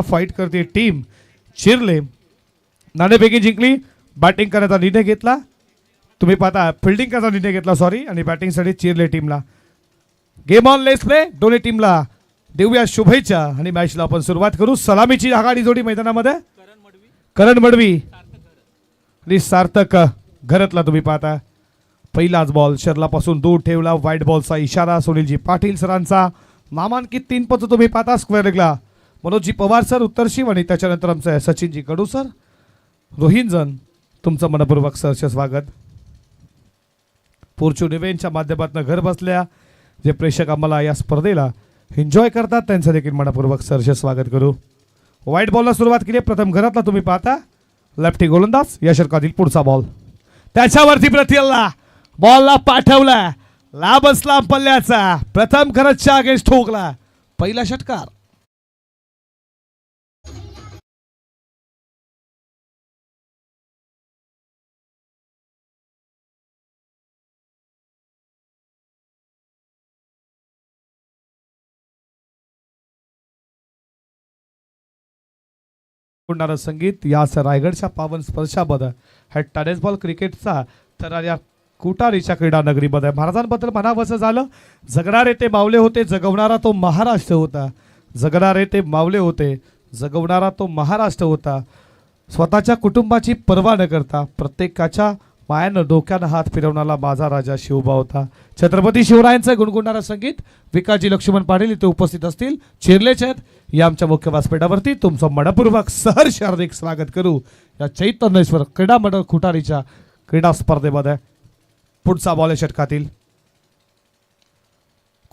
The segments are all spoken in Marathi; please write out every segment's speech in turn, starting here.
फाईट करते टीम चिरले. नाणेफेकी जिंकली. बॅटिंग करण्याचा निर्णय घेतला. तुम्ही पाहता फिल्डिंग करण्याचा निर्णय घेतला सॉरी आणि बॅटिंगसाठी चिरले टीमला. Game on let's play. दोन्ही टीमला देऊया शुभेच्छा आणि मॅचला आपण सुरुवात करू. सलामीची आघाडी जोडी मैदानामध्ये करण मडवी आणि सार्थक घरातला. तुम्ही पाहता पहिलाच बॉल शर्लापासून दूर ठेवला. व्हाईट बॉलचा इशारा सुनीलजी पाटील सरांचा. नामांकित 3 पद तुम्ही पाहता स्क्वेअर लेगला. मनोजजी पवार सर उत्तर शिव आणि त्याच्यानंतर आमचे सचिनजी कडू सर. रोहिंजन तुमचं मनपूर्वक सहर्ष स्वागत. फॉर्च्यून इव्हेंटच्या माध्यमातून घर बसल्या जे प्रेक्षक आम्हाला या स्पर्धेला एन्जॉय करतात त्यांचं देखील मनपूर्वक सहर्ष स्वागत करू. व्हाईट बॉलला सुरुवात केली. प्रथम घरातला तुम्ही पाहता लेफ्टी गोलंदाज या षटकातील पुढचा बॉल त्याच्यावरती प्रत्यल्ला बॉलला पाठवला. लांबच लांब पल्ल्याचा प्रथम घरतच्या अगेन्स्ट ठोकला. पहिला षटकार. संगीत याच रायगडच्या पावन स्पर्शाबद्दल हा टेनिस बॉल क्रिकेटचा तर या कुटारीच्या क्रीडा नगरीमध्ये महाराजांबद्दल म्हणावंसं झालं. जगणारे ते मावले होते जगवणारा तो महाराष्ट्र होता. जगणारे ते मावले होते जगवणारा तो महाराष्ट्र होता. स्वतःच्या कुटुंबाची पर्वा न करता प्रत्येकाच्या मायानं डोक्यानं हात फिरवणारा माझा राजा शिवबा होता. छत्रपती शिवरायांचं गुणगुणणारं संगीत विकासजी लक्ष्मण पाटील इथे उपस्थित असतील. चिरलेच आहेत या आमच्या मुख्य व्यासपीठावरती. तुमचं मनपूर्वक सहर्ष हार्दिक स्वागत करू या चैतन्येश्वर क्रीडा मंडळ खुटारीच्या क्रीडा स्पर्धेमध्ये. पुढचा बॉल षटकातील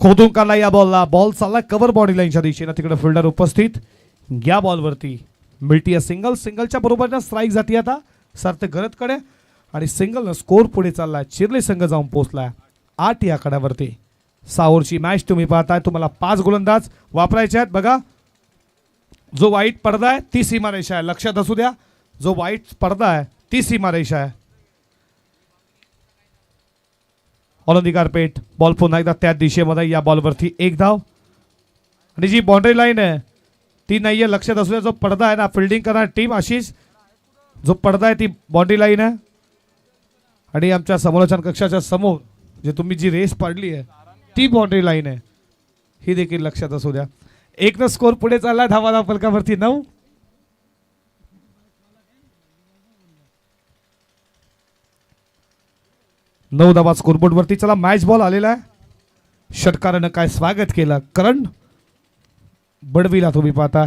खोदून काढला या बॉलला. बॉल चालला कव्हर बॉडी लाईनच्या दिशेनं. तिकडे फिल्डर उपस्थित. या बॉलवरती मिळती सिंगल. सिंगलच्या बरोबरनं स्ट्राईक जाती आता सार्थ गरतकडे आणि सिंगलनं स्कोर पुढे चाललाय. चिरले संघ जाऊन पोहोचलाय 8 या आकड्यावरती. 6 ओव्हरची मॅच तुम्ही पाहताय. तुम्हाला 5 गोलंदाज वापरायचे आहेत. बघा जो वाईट पडदा आहे ती सीमारेषा आहे. लक्षात असू द्या जो वाईट पडदा आहे ती सीमारेषा आहे. ऑलंदी पेट बॉल पुन्हा एकदा त्या दिशेमध्ये. या बॉलवरती 1 धाव आणि जी बाउंड्री लाईन आहे ती नाहीये. लक्षात असू द्या जो पडदा आहे ना फिल्डिंग करणार टीम आशिष जो पडदा आहे ती बाउंड्री लाईन आहे आणि आमच्या समालोचन कक्षाच्या समोर जे तुम्ही जी रेस पाडली आहे ती बाउंड्री लाईन आहे. ही देखील लक्षात असू द्या. 1 स्कोर पुढे चालला. धावा फलकावरती 9. धावा स्कोरबोर्ड वरती. चला मॅच बॉल आलेला आहे. षटकारानं काय स्वागत केलं. करण बडवीला तुम्ही पाहता.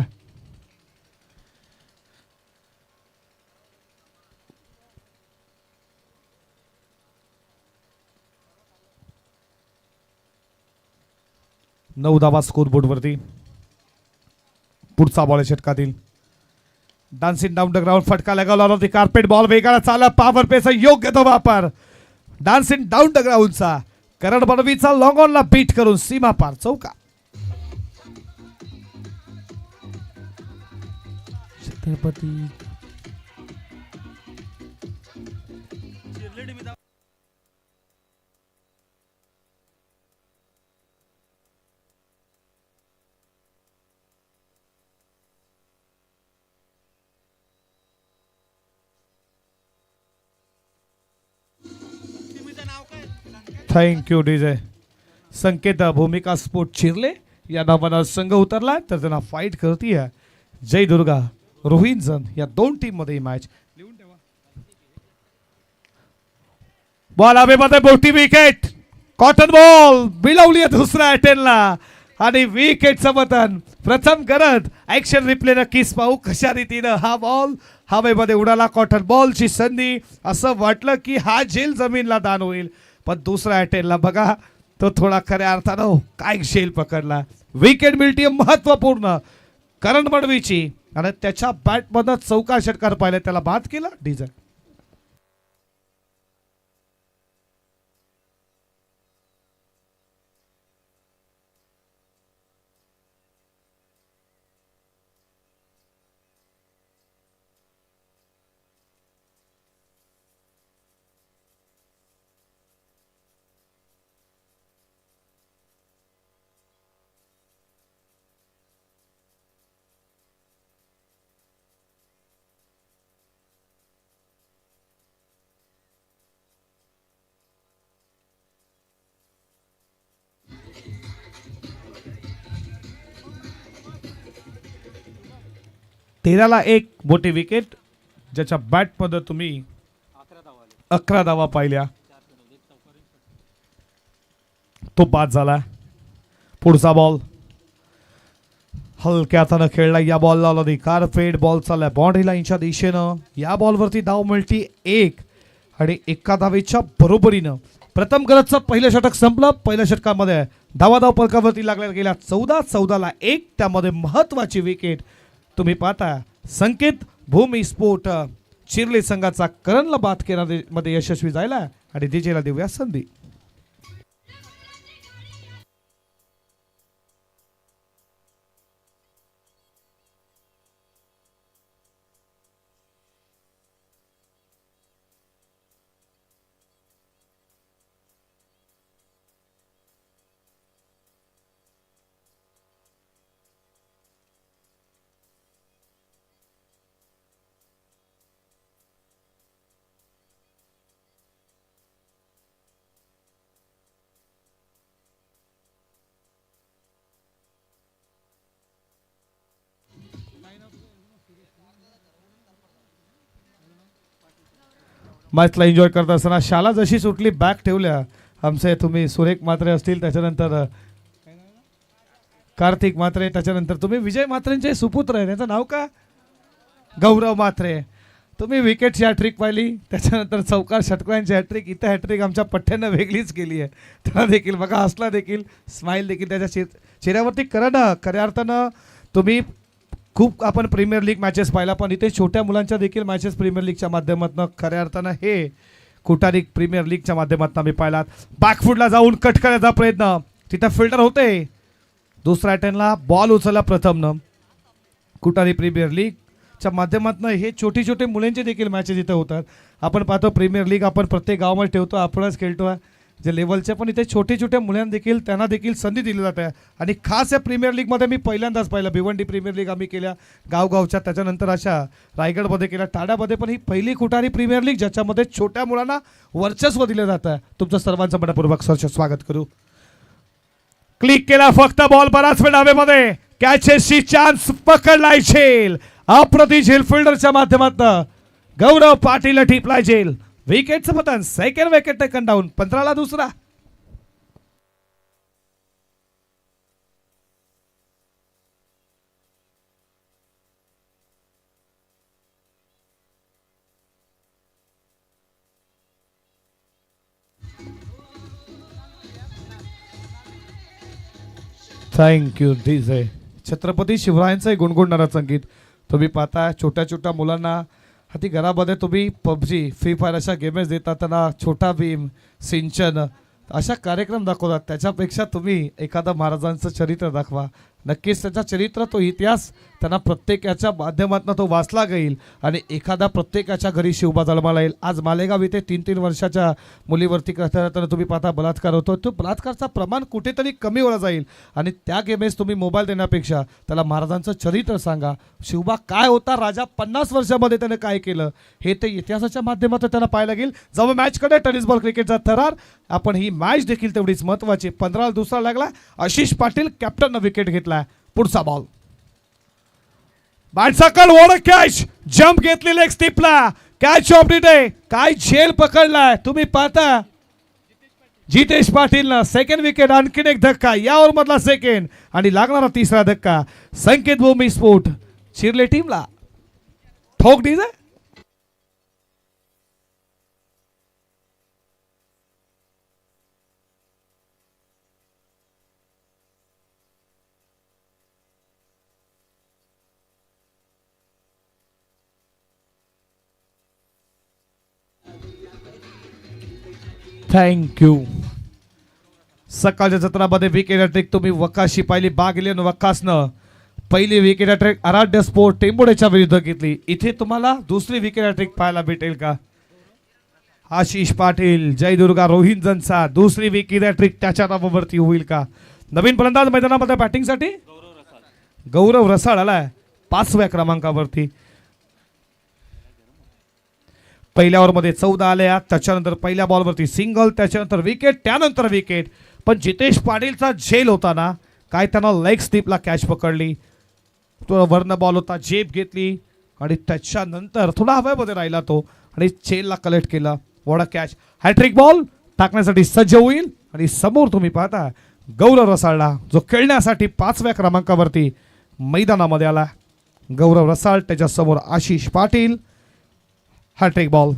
धावा स्कोरबोर्ड वरती. पुढचा बॉल षटकातील डान्सिंग डाऊन द ग्राउंड. फटका लगावला होता. कार्पेट बॉल वेगाला चालला. पॉवर पेचा योग्य तो वापर डान्सिंग डाऊन द ग्राउंडचा. करण बडवीचा लॉंग ऑनला बीट करून सीमा पार चौका. Chhatrapati thank you DJ. Sanket Bhumika sport Chirle या नावानं संघ उतरला तर त्यांना फाईट करतीये जय दुर्गा रोहिंजन या 2 टीम मध्ये मॅच. बॉल हवेमध्ये मोठी विकेट. कॉटन बॉल बिलवली दुसऱ्या अटेनला आणि विकेटचं पतन. प्रथम गरज ऍक्शन रिप्ले नक्कीच पाहू कशा रीतीनं हा बॉल हवेमध्ये उडाला. कॉटन बॉलची संधी. असं वाटलं की हा झेल जमीनला दान होईल पण दुसऱ्या अटेनला बघा तो थोडा खऱ्या अर्थानं काय शेल पकडला. विकेट मिळते महत्वपूर्ण करण बडवीची आणि त्याच्या बॅटमधनं चौका षटकार पाहिला त्याला बाद केला डीजे. 13ला 1 मोठी विकेट, ज्याच्या बॅटमध्ये तुम्ही 11 धावा पाहिल्या, तो बाद झाला. पुढचा बॉल हलक्या हातानं खेळला. या बॉलला अधिकार फेड बॉल चाललाय बाउंड्री लाईनच्या दिशेनं. या बॉलवरती धाव मिळती 1 आणि 1 धावेच्या बरोबरीनं प्रथम गरजचं पहिलं षटक संपलं. पहिल्या षटकामध्ये धावाधाव फलकावरती लागल्या गेल्या 14-14ला 1. त्यामध्ये महत्वाची विकेट तुम्ही पाहता. संकेत भूमी स्पोर्ट चिरले संघाचा करणला बाद करण्यामध्ये यशस्वी झाला आणि डीजेला देऊया संधी. मॅचला एन्जॉय करत असताना शाला जशी सुटली बॅक ठेवल्या. आमचे तुम्ही सुरेख म्हात्रे असतील, त्याच्यानंतर कार्तिक म्हात्रे, त्याच्यानंतर तुम्ही विजय म्हात्रेंचे सुपुत्र आहे, त्याचं नाव का? गौरव म्हात्रे. तुम्ही विकेटची हॅट्रिक पाहिली, त्याच्यानंतर चौकार षटकांची हॅट्रिक. इथं हॅट्रिक आमच्या पठ्ठ्यानं वेगळीच केली आहे. त्याला देखील बघा, हसला देखील, स्माईल देखील त्याच्या चेहऱ्यावरती. खऱ्या अर्थानं तुम्ही खूप आपण प्रीमियर लीग मॅचेस पाहिला, पण इथे छोट्या मुलांच्या देखील मॅचेस प्रीमियर लीगच्या माध्यमातून खऱ्या अर्थानं हे कुटारी प्रीमियर लीगच्या माध्यमातून आम्ही पाहिलात. बॅकफुटला जाऊन कट करायचा प्रयत्न, तिथं फिल्डर होते. दुसऱ्या अटेंडला बॉल उचलला प्रथमनं. कुटारी प्रीमियर लीगच्या माध्यमातून हे छोटी छोटे मुलांचे देखील मॅचेस इथं होतात. आपण पाहतो प्रीमियर लीग आपण प्रत्येक गावामध्ये ठेवतो, आपणच खेळतो जे लेवलचे, पण इथे छोटे छोटे मुलांना देखील त्यांना देखील संधी दिली जाते. आणि खास या प्रीमियर लीगमध्ये मी पहिल्यांदाच पाहिलं. भिवंडी प्रीमियर लीग आम्ही केल्या गावगावच्या, त्याच्यानंतर अशा रायगडमध्ये केल्या, टाड्यामध्ये, पण ही पहिली कुटारी प्रीमियर लीग ज्याच्यामध्ये छोट्या मुलांना वर्चस्व दिलं जातं. तुमचं सर्वांचं मनपूर्वक सहर्ष स्वागत करू. क्लिक केला फक्त बॉल, बराच वेळ हवेमध्ये, कॅचेसची चान्स पकडलाय झेल. अप्रति झेल फिल्डरच्या माध्यमातून गौरव पाटील टिपलाय झेल. विकेटचं पतन, सेकंड विकेट टेकन डाऊन. 15ला दुसरा. Thank you DJ. छत्रपती शिवरायांचं गुणगुणणारा संगीत तुम्ही पाहता. छोट्या छोट्या मुलांना हाती घरामध्ये तुम्ही पबजी, फ्री फायर अशा गेमेस देतात, त्यांना छोटा भीम, सिंचन अशा कार्यक्रम दाखवतात. त्याच्यापेक्षा तुम्ही एखादा महाराजांचं चरित्र दाखवा. नक्कीच त्याचा चरित्र, तो इतिहास त्यांना प्रत्येकाच्या माध्यमातून तो वाचला जाईल आणि एखादा प्रत्येकाच्या घरी शिवबा जन्माला येईल. आज मालेगाव इथे 3-3 वर्षाच्या मुलीवरती करताना तुम्ही पाहता बलात्कार होतो. तो बलात्कारचं प्रमाण कुठेतरी कमी होणार जाईल आणि त्या गेमेस तुम्ही मोबाईल देण्यापेक्षा त्याला महाराजांचं चरित्र सांगा. शिवबा काय होता, राजा 50 वर्षामध्ये त्याने काय केलं, हे ते इतिहासाच्या माध्यमातून त्यांना पाहायला गेल. जेव्हा मॅचकडे टेनिस बॉल क्रिकेटचा थरार, आपण ही मॅच देखील तेवढीच महत्त्वाची. 15ला दुसरा लागला. आशिष पाटील कॅप्टननं विकेट घेतला. पुढचा बॉल, बाटसाकल ओढ कॅच, जंप घेतली लेग स्टिपला. कॅच ऑफ द डे, काय झेल पकडलाय तुम्ही पाहता. जितेश पाटीलनं सेकंड विकेट. आणखीन एक धक्का, या ओव्हर मधला सेकंड आणि लागणारा तिसरा धक्का. संकेत भूमी स्पोर्ट चिरले टीमला ठोक डीजे. थँक्यू. सकाळच्या सत्रामध्ये विकेट हॅट्रिक तुम्ही वकाशी पाहिली. बागलेन वकासनं पहिली विकेट हॅट्रिक आराध्य स्पोर्ट टेंबोडेच्या विरुद्ध घेतली. इथे तुम्हाला दुसरी विकेट हॅट्रिक पाहायला भेटेल का? आशिष पाटील, जयदुर्गा रोहिंजनचा दुसरी विकेट हॅट्रिक त्याच्या नावावरती होईल का? नवीन फलंदाज मैदानामध्ये बॅटिंगसाठी गौरव रसाळ आलाय 5व्या क्रमांकावरती. पहिल्या ओव्हरमध्ये 14 आल्या, त्याच्यानंतर पहिल्या बॉलवरती सिंगल, त्याच्यानंतर विकेट, त्यानंतर विकेट. पण जितेश पाटीलचा झेल होता ना, काय त्यांना लेग स्टिपला कॅच पकडली. तो वर्ण बॉल होता, झेप घेतली आणि त्याच्यानंतर थोडा हवेमध्ये राहिला तो आणि चेलला कलेक्ट केला. वॉडा कॅच, हॅट्रिक बॉल टाकण्यासाठी सज्ज होईल आणि समोर तुम्ही पाहता गौरव रसाळला जो खेळण्यासाठी 5व्या क्रमांकावरती मैदानामध्ये आला. गौरव रसाळ, त्याच्यासमोर Ashish Patil. Hat trick ball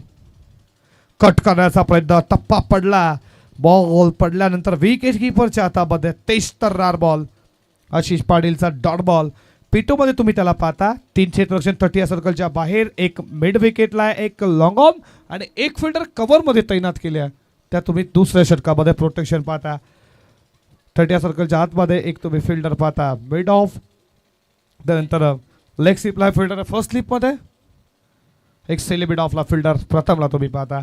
cut करण्याचा प्रयत्न, टप्पा पडला, बॉल पडल्यानंतर विकेट किपरच्या हातामध्ये तेजतर्रार बॉल. आशिष पाटीलचा डॉट बॉल. पिटू मध्ये तुम्ही त्याला पाहता 3 क्षेत्ररक्षण 30 या सर्कलच्या बाहेर, एक मिड विकेटला, एक लॉंग ऑन आणि एक फिल्डर कव्हर मध्ये तैनात केल्या. त्या तुम्ही दुसऱ्या षटकामध्ये प्रोटेक्शन पाहता. 30 या सर्कलच्या आतमध्ये एक तुम्ही फिल्डर पाहता मिड ऑफ. त्यानंतर लेग स्लिपला फिल्डर फर्स्ट स्लिपमध्ये, एक सेलिब्रिट ऑफला फिल्डर प्रथमला तुम्ही पाहता.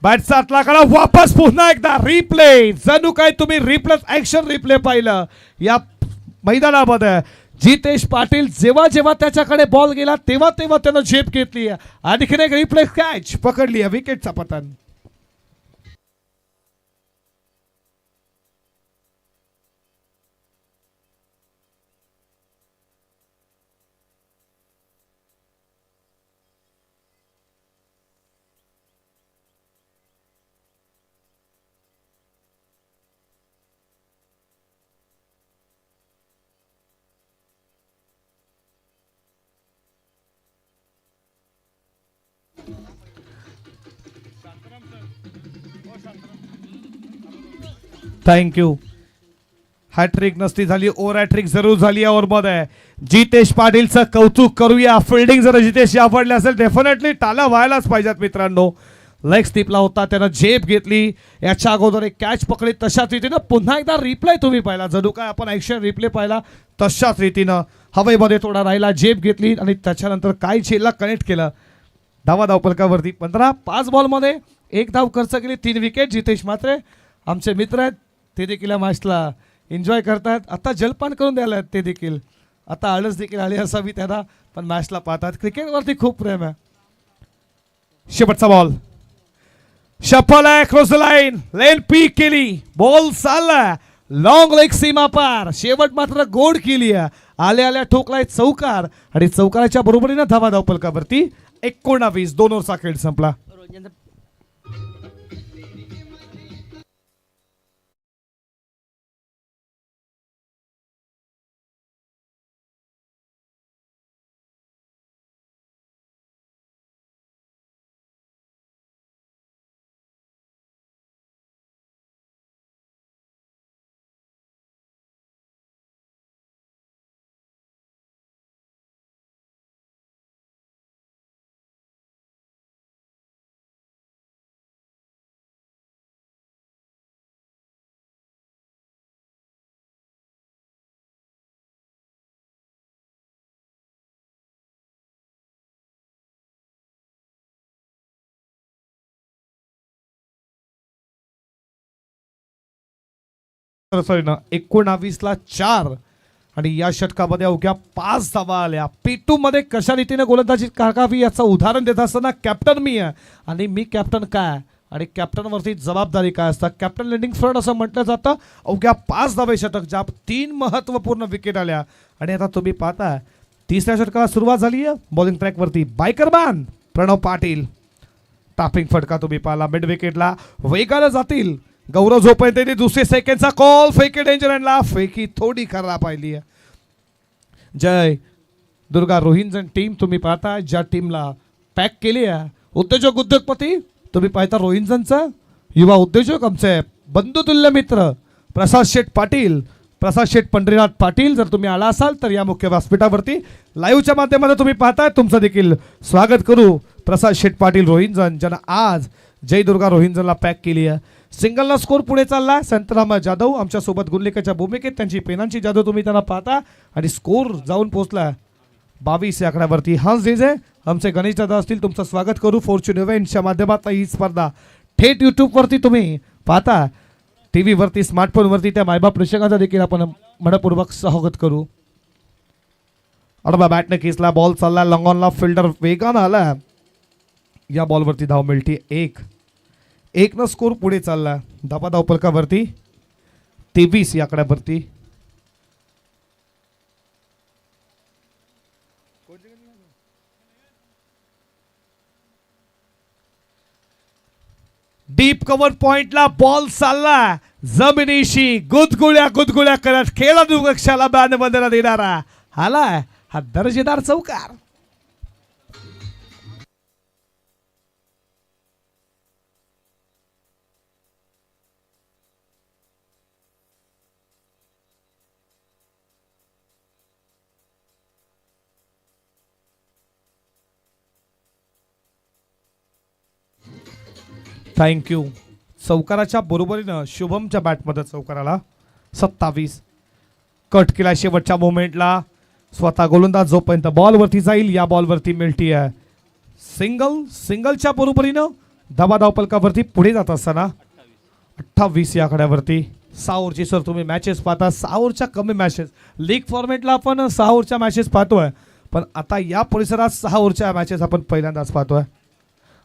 बॅटचा आतला कडा, वापस पुन्हा एकदा रिप्ले. जणू काय तुम्ही रिप्ले ऍक्शन रिप्ले पाहिलं या मैदानामध्ये. जितेश पाटील जेव्हा जेव्हा त्याच्याकडे बॉल गेला तेव्हा तेव्हा त्यानं झेप घेतली. आणखीन एक रिप्ले कॅच पकडली विकेटचा पतन. थँक्यू. हॅट्रिक नसती झाली, ओव्हर हॅट्रिक जरूर झाली या ओव्हरमध्ये. जितेश पाटीलचं कौतुक करूया. फिल्डिंग जर जितेश आवडले असेल डेफिनेटली टाळ्या व्हायलाच पाहिजेत मित्रांनो. लेग स्टिपला होता, त्यानं झेप घेतली. याच्या अगोदर एक कॅच पकडली, तशाच रीतीनं पुन्हा एकदा रिप्ले तुम्ही पाहिला. जणू काय आपण ॲक्शन रिप्ले पाहिला तशाच रीतीनं हवेमध्ये थोडा राहिला, झेप घेतली आणि त्याच्यानंतर काय झेलला कनेक्ट केलं. धावपलकावरती 15, 5 बॉलमध्ये 1 धाव खर्च केली, 3 विकेट. जितेश मात्रे आमचे मित्र आहेत, ते देखील या मॅचला एन्जॉय करतात. आता जलपान करून द्यायला आहेत ते देखील, आता आळस देखील आली असावी त्यांना, पण मॅचला पाहतात. क्रिकेटवरती खूप प्रेम आहे. शेवटचा बॉल शफल आहे, क्रॉस लाईन, लेन पीक केली, बॉल चालला लॉंग लेग सीमा पार. शेवट मात्र गोड केली, आल्या आल्या ठोकलाय चौकार आणि चौकाराच्या बरोबरीनं धावा धावपलकावरती 19. 2 ओव्हरचा खेळ संपला. सॉरी ना, 19ला 4 आणि या षटकामध्ये अवघ्या 5 धावा आल्या. पेटू मध्ये कशा रीतीने गोलंदाजी काकावी याचं उदाहरण देत असताना कॅप्टन मी आहे आणि मी कॅप्टन काय आणि कॅप्टनवरती जबाबदारी काय असतात. कॅप्टन लिडिंग फ्रंट असं म्हटलं जातं. अवघ्या 5 धावे षटक, ज्या 3 महत्त्वपूर्ण विकेट आल्या. आणि आता तुम्ही पाहता 3ऱ्या षटकाला सुरुवात झाली आहे. बॉलिंग ट्रॅकवरती बायकरमॅन प्रणव पाटील. टापिंग फटका तुम्ही पाहिला, मिड विकेटला वेगानं जातील. गौरव झोपेन त्यांनी दुसरी सेकंडचा कॉल, फेकी डेंजर आणला, फेकी थोडी खरा पाहिली. जय दुर्गा रोहिंजन टीम तुम्ही पाहता, ज्या टीमला पॅक केली आहे. उद्योजक उद्योगपती तुम्ही पाहता रोहिंजनचा युवा उद्योजक, आमचे बंधुतुल्य मित्र प्रसाद शेठ पाटील, प्रसाद शेठ पंढरीनाथ पाटील. जर तुम्ही आला असाल तर या मुख्य व्यासपीठावरती लाईव्हच्या माध्यमातून तुम्ही पाहताय, तुमचं देखील स्वागत करू. प्रसाद शेठ पाटील रोहिंजन, ज्यांना आज जय दुर्गा रोहिंजनला पॅक केली आहे. सिंगलला स्कोर पुढे चालला. संतराम जाधव आमच्यासोबत गुणलेखाच्या भूमिकेत, त्यांची पेनांची जादू तुम्ही त्यांना पाहता आणि स्कोर जाऊन पोहोचला 22 या आकड्यावरती. हंस जेजे आमचे गणेश दादा असतील, तुमचं स्वागत करू. फॉर्च्यून इव्हेंट्सच्या माध्यमातून ही स्पर्धा थेट यूट्यूबवरती तुम्ही पाहता, टी व्हीवरती, स्मार्टफोनवरती. त्या मायबाप प्रेक्षकांचा देखील आपण मनपूर्वक स्वागत करू. अडबा बॅटने खेचला, बॉल चालला लॉंग ऑनला, फिल्डर वेगानं आला. या बॉलवरती धाव मिळते 1 न स्कोर पुढे चालला. धावा धावपलकावरती 23 या आकड्यावरती. डीप कव्हर पॉइंटला बॉल चालला जमिनीशी गुदगुळ्या गुदगुळ्या करत खेळाडू कक्षाला बॅनबंधना देणारा आलाय हा दर्जेदार चौकार. थँक्यू. चौकाराच्या बरोबरीनं शुभमच्या बॅटमध्ये चौकार आला 27. कट केला शेवटच्या मोमेंटला. स्वतः गोलंदाज जोपर्यंत बॉलवरती जाईल या बॉलवरती मिळती आहे सिंगलच्या बरोबरीनं धाव फलकावरती पुढे जात असताना 28 या आकड्यावरती 6 ओव्हरची सर तुम्ही मॅचेस पाहता 6 ओव्हरच्या कमी मॅचेस लीग फॉर्मॅटला आपण 6 ओव्हरच्या मॅचेस पाहतोय पण आता या परिसरात 6 ओव्हरच्या मॅचेस आपण पहिल्यांदाच पाहतोय.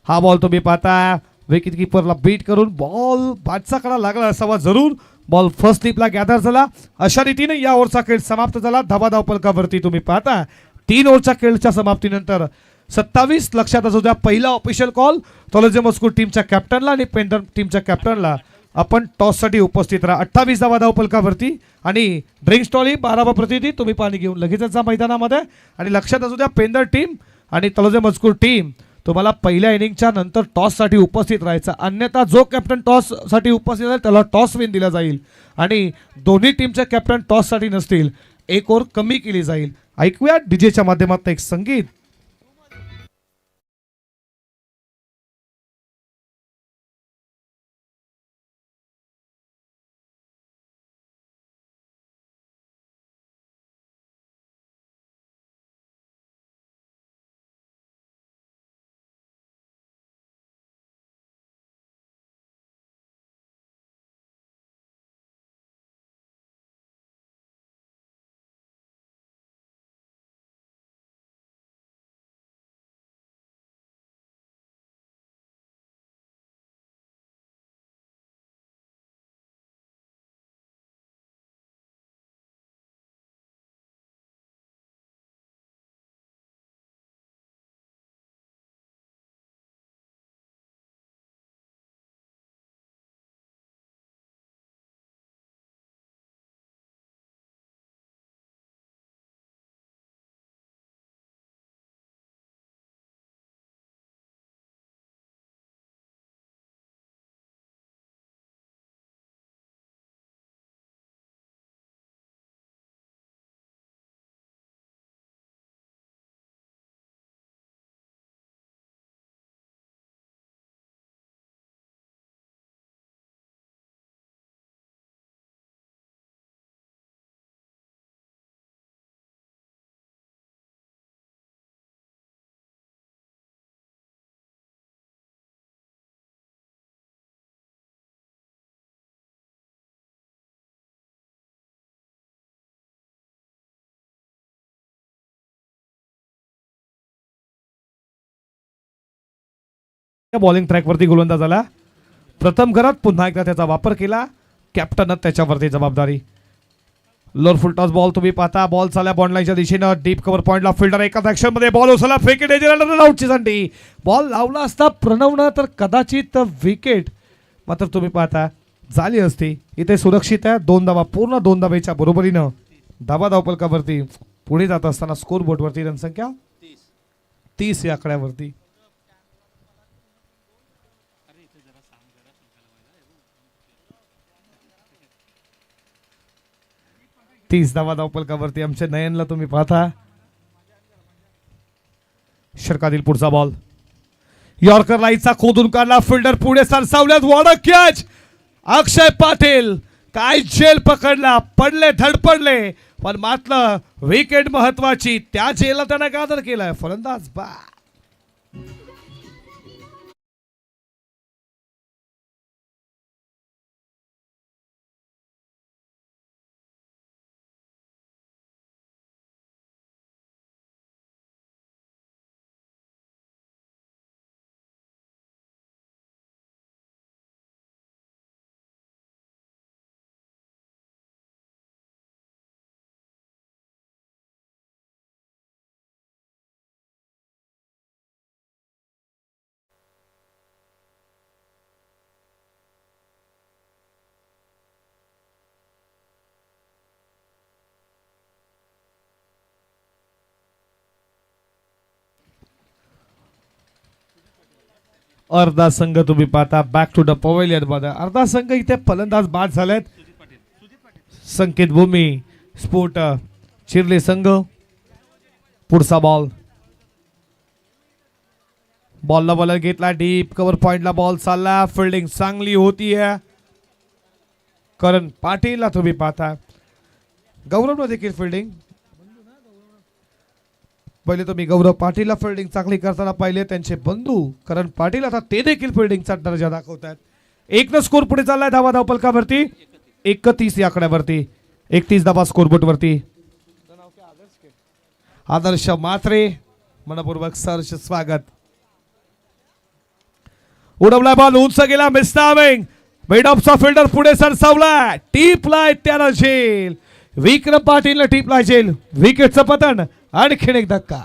हा बॉल तुम्ही पाहता विकेट किपरला बीट करून बॉल बादचा कडा लागला असावा जरूर. बॉल फर्स्ट स्लिपला गॅदर झाला. अशा रीतीने या ओव्हरचा खेळ समाप्त झाला. धाव फलकावरती तुम्ही पाहता 3 ओव्हरच्या खेळच्या समाप्तीनंतर 27 लक्षात असू द्या पहिला ऑफिशियल कॉल तोलजे मजकूर टीमच्या कॅप्टनला आणि पेंडर टीमच्या कॅप्टनला आपण टॉससाठी उपस्थित राहा. 28 धाव फलकावरती आणि ड्रिंक्स टॉली 12 प्रतिनिधी तुम्ही पाणी घेऊन लगेचच जा मैदानामध्ये. आणि लक्षात असू द्या पेंडर टीम आणि तलोजे मजकूर टीम तुम्हाला पहिल्या इनिंगच्या नंतर टॉससाठी उपस्थित राहायचा. अन्यथा जो कॅप्टन टॉससाठी उपस्थित राहील त्याला टॉस विन दिला जाईल आणि दोन्ही टीमचे कॅप्टन टॉससाठी नसतील. एक ओव्हर कमी केली जाईल. ऐकूया डीजेच्या माध्यमातून एक संगीत. बॉलिंग ट्रॅकवरती गोलंदाज आला. प्रथम घरात पुन्हा एकदा त्याचा वापर केला. कॅप्टन त्याच्यावरती जबाबदारी. लोअर फुल टॉस बॉल तुम्ही पाहता. बॉल चालला बॉन्ड लाईनच्या दिशेनं डीप कव्हर पॉइंटला फिल्डर एकाच ऍक्शन मध्ये बॉल उचलला फेके डेंजर आउटची संधी. बॉल लावला असता प्रणवनं तर कदाचित विकेट मात्र तुम्ही पाहता झाली असती. इथे सुरक्षित आहे 2 धावा पूर्ण 2 धावेच्या बरोबरीनं धाव फलकावरती पुढे जात असताना स्कोर बोर्डवरती रनसंख्या 30 या आकड्यावरती. 30 धावा फलकावरती आमच्या नयनला तुम्ही पाहता. षटकातील पुढचा बॉल यॉर्कर लाईचा खोदून काढला. फिल्डर पुढे सरसावल्यात. What catch. अक्षय पाटील काय जेल पकडला. पडले धडपडले पण मात्र विकेट महत्वाची. त्या जेलला त्याने गादर केलाय फलंदाज बा. अर्धा संघ तुम्ही पाहता बॅक टू द पवेलियन मध्ये. अर्धा संघ इथे फलंदाज बाद झालेत. संकेत भूमी स्पोर्ट चिरले संघ. पुढचा बॉल बॉलला बॉलर घेतला डीप कव्हर पॉइंटला बॉल चालला. फिल्डिंग चांगली होतीये करण पाटीलला तुम्ही पाहता. गौरवला देखील फिल्डिंग पहिले तुम्ही गौरव पाटीलला फिल्डिंग चांगली करताना पाहिले. त्यांचे बंधू करण पाटील आता ते देखील फिल्डिंगचा दर्जा दाखवतात. एक न स्कोर पुढे चाललाय धावा धावपलकावरती 31 या आकड्यावरती. 31 धावा स्कोरबोर्ड वरती. आदर्श मात्रे मनपूर्वक सहर्ष स्वागत. उडवला बॉल उंच गेला. मिस्टाविंग मिड ऑफचा फिल्डर पुढे सरसावला. टीपला त्याला झेल. विक्रम पाटील टीपला झेल. विकेटचं पतन. आणखीन एक धक्का.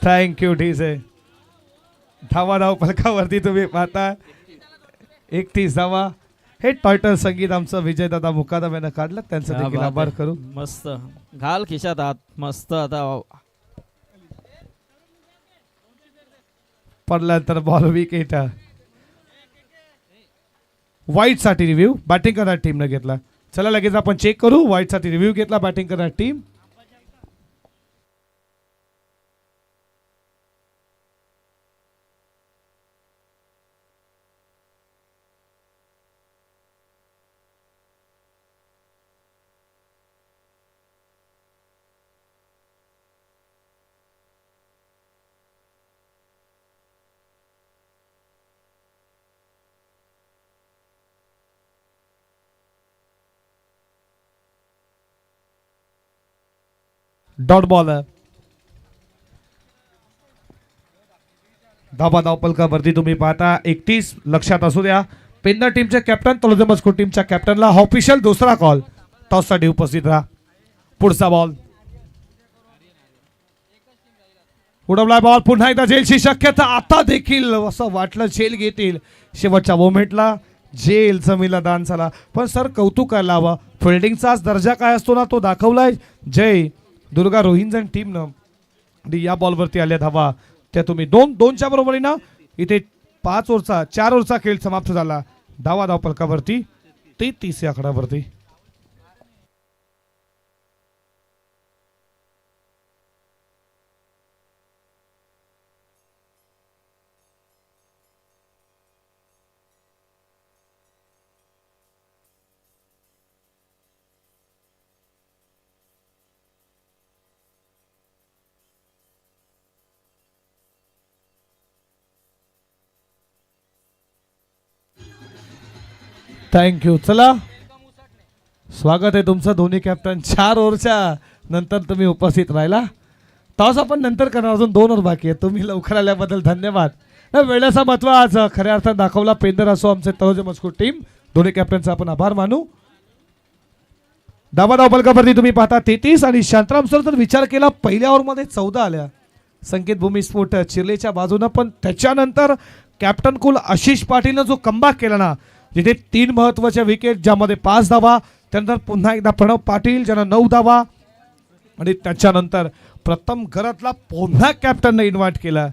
थँक्यू ढीसे. धावा धाव फलकावरती तुम्ही पाहता 31 धावा. हे टायटल संगीत आमचं विजयदादा मुकादम यानं काढलं. त्यांचं देखील आभार करू. मस्त घाल खिशात आत मस्त. आता पडल्यानंतर बॉल विकेट. व्हाईट साठी रिव्ह्यू बॅटिंग करणाऱ्या टीमने घेतला. चला लगेच आपण चेक करू. व्हाईट साठी रिव्ह्यू घेतला बॅटिंग करणारी टीम. डॉट बॉल धाबा धावपलकावरती तुम्ही पाहता 31. लक्षात असू द्या पेन्नर टीमचे कॅप्टन तलोजा मस्को टीमच्या कॅप्टनला ऑफिशियल दुसरा कॉल टॉससाठी उपस्थित राहा. पुढचा बॉल उडवला बॉल. पुन्हा एकदा जेलची शक्यता. आता देखील असं वाटलं जेल घेतील. शेवटच्या मोमेंटला जेल जमीला दान झाला. पण सर कौतुक करायला हवं. फिल्डिंगचाच दर्जा काय असतो ना तो दाखवलाय. जय दुर्गा रोहिंजन टीमनं या बॉलवरती आल्या धावा त्या तुम्ही 2-2च्या बरोबरीनं इथे 4 ओव्हरचा खेळ समाप्त झाला. धावा धावपलकावरती 33 या आकड्यावरती. थँक्यू. चला स्वागत आहे तुमचं दोन्ही कॅप्टन. 4 ओव्हरच्या नंतर तुम्ही उपस्थित राहिला. टॉस आपण नंतर करणार. अजून 2 ओव्हर बाकी आहे. तुम्ही लवकर आल्याबद्दल धन्यवाद. वेळेचा महत्व आज खऱ्या अर्थात दाखवला. पेंदर असो आमचे तलोजा मस्को टीम दोन्ही कॅप्टनचा आपण आभार मानू. धावा धावपलकावरती तुम्ही पाहता 33 आणि शांतराम सर जर विचार केला पहिल्या ओव्हरमध्ये 14 आल्या संकेत भूमी स्फोट चिरलेच्या बाजूनं. पण त्याच्यानंतर कॅप्टन कुल आशिष पाटीलनं जो कमबॅक केला ना जिथे 3 महत्वाच्या विकेट ज्यामध्ये 5 धावा. त्यानंतर पुन्हा एकदा प्रणव पाटील ज्यांना 9 धावा आणि त्याच्यानंतर प्रथम घरातला पुन्हा कॅप्टनने इन्व्हाइट केला.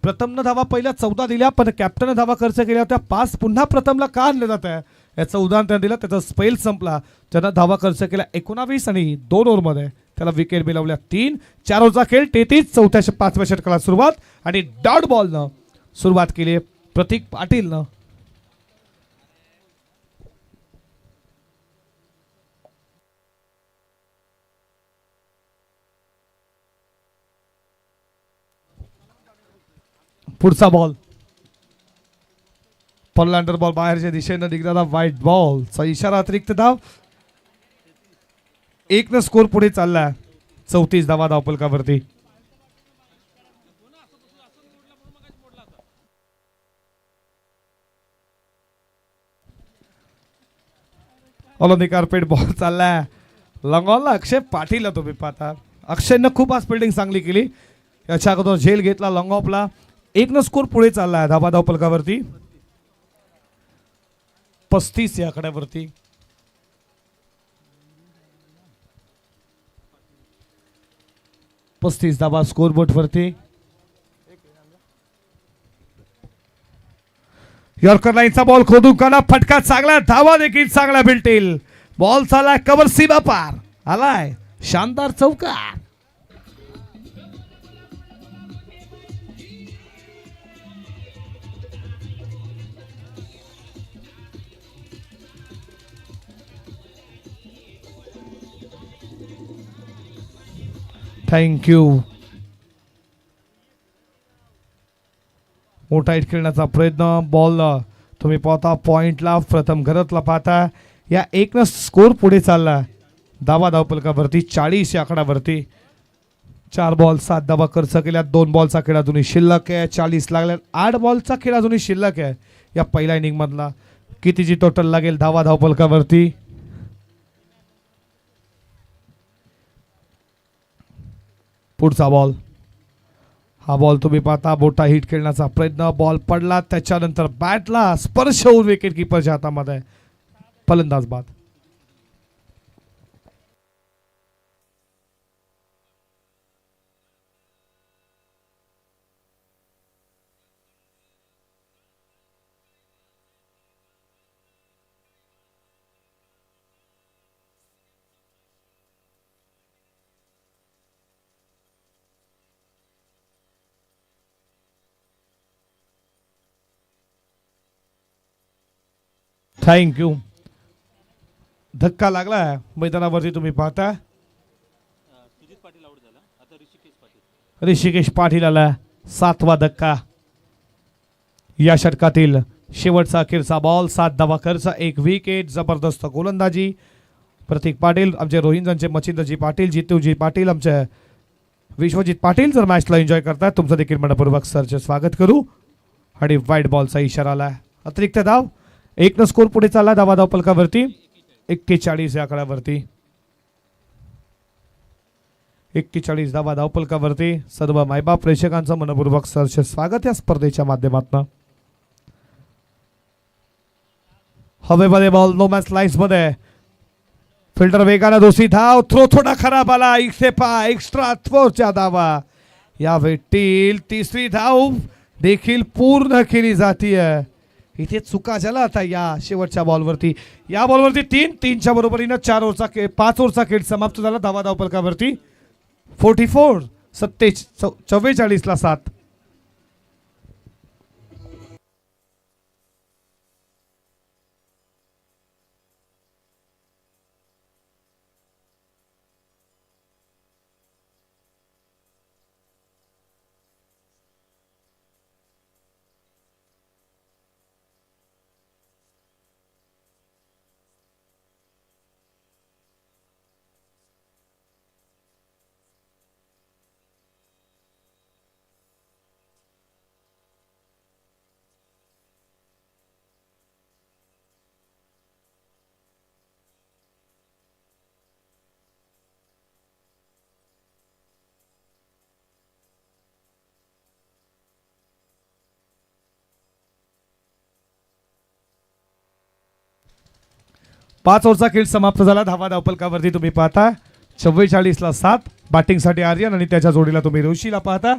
प्रथमनं धावा पहिल्या 14 दिल्या पण कॅप्टनने धावा खर्च केल्या होत्या 5. पुन्हा प्रथमला का आणलं जात आहे याचं उदाहरण त्यानं दिलं. त्याचा स्पेल संपला. त्यानं धावा खर्च केला 19 आणि 2 ओव्हरमध्ये त्याला विकेट मिळवल्या 3. 4 ओव्हरचा खेळ 33. 5व्या षटकाला सुरुवात आणि डॉट बॉलनं सुरुवात केली प्रतीक पाटीलनं. पुढचा बॉल पल्लांडर बॉल बाहेरच्या दिशेनं निघणारा व्हाईट बॉलचा इशारा. अतिरिक्त धाव. 1 स्कोर पुढे चालला. 34 धावा धावपलकावरती. ऑलोनी कार्पेट बॉल चाललाय लंगॉनला अक्षय पाटीलला तुम्ही पाहता. अक्षयनं खूप आज फिल्डिंग चांगली केली. याच्या अगोदर झेल घेतला लॉंग ऑफला. 1 स्कोर पुढे चाललाय धाव फलकावरती 35 या आकड्यावरती. पस्तीस धावा स्कोर बोर्ड वरती. यॉर्कर लाईनचा बॉल खोदून काढा फटका चांगला धावा देखील चांगला भेटेल. बॉल चालला कव्हर सीमा पार आलाय शानदार चौकार. थँक्यू. मोठा हिट खेळण्याचा प्रयत्न. बॉल तुम्ही पाहता पॉइंटला प्रथम घरातला पाहता. या 1 स्कोर पुढे चालला धाव फलकावरती 40 या आकड्यावरती. 4 बॉल 7 धावा खर्च केल्या. 2 बॉलचा खेळ अजूनही शिल्लक आहे. 40 लागल्या. 8 बॉलचा खेळ अजूनही शिल्लक आहे या पहिल्या इनिंग मधला. कितीची टोटल लागेल धाव फलकावरती. पुढचा बॉल. हा बॉल तुम्ही पाहता मोठा हिट खेळण्याचा प्रयत्न. बॉल पडला त्याच्यानंतर बॅटला स्पर्श होऊन विकेट किपरच्या हातामध्ये. फलंदाज बाद. थँक्यू. धक्का लागला मैदानावरती तुम्ही पाहता. ऋषिकेश पाटील आला 7वा धक्का या षटकातील. शेवटचा अखेरचा बॉल 7 धावा खर्च 1 विकेट. जबरदस्त गोलंदाजी प्रतीक पाटील आमचे रोहिंग्यांचे मच्छिंद्रजी पाटील जितूजी पाटील आमचे विश्वजित पाटील जर मॅचला एन्जॉय करताय तुमचं देखील मनपूर्वक सरचे स्वागत करू. आणि वाईट बॉलचा इशारा आला. अतिरिक्त धाव 1 स्कोर पुढे चालला धाव फलकावरती 41 या आकड्यावरती. 41 धाव फलकावरती. सर्व मायबाप प्रेक्षकांचं मनपूर्वक सरचे स्वागत या स्पर्धेच्या माध्यमातून. हवेमध्ये बॉल नो मॅच लाईन्स मध्ये. फिल्डर वेगाने दुसरी धाव. थ्रो थोडा खराब आला. एक्स्ट्रा थ्रोच्या धावा या भेटतील. 3री धाव देखील पूर्ण केली जातीय. इथे चुका झाला आता या शेवटच्या बॉलवरती. या बॉलवरती 3-3च्या बरोबरीनं 4 ओव्हरचा खेळ 5 ओव्हरचा खेळ समाप्त झाला धाव फलकावरती. 44 44 ला 7. पाच ओव्हरचा खेळ समाप्त झाला. धाव फलकावरती तुम्ही पाहता 44 ला 7. बॅटिंगसाठी आर्यन आणि त्याच्या जोडीला तुम्ही ऋषीला पाहता.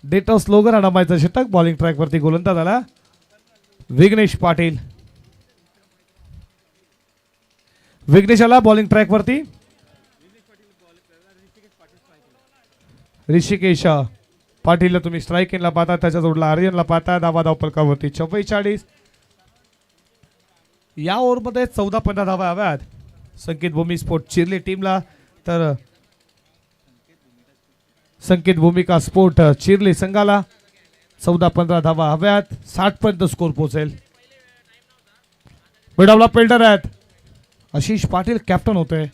डेटा स्लोगन अडमायचं षटक. बॉलिंग ट्रॅक वरती गोलंदाज आला विघ्नेश पाटील. विघ्नेश आला बॉलिंग ट्रॅक वरती. ऋषिकेश पाटीलला तुम्ही स्ट्राईक इनला पाहता. त्याच्या जोडला आर्यनला पाहता. धाव फलकावरती 44. या ओव्हरमध्ये 14-15 धावा हव्यात संकेत भूमी स्पोर्ट चिरले टीमला. तर संकेत भूमिका स्पोर्ट चिरले संघाला 14-15 धावा हव्यात, 60 पर्यंत स्कोर पोहोचेल. मिडावला पेल्डर आहेत, आशिष पाटील कॅप्टन होते.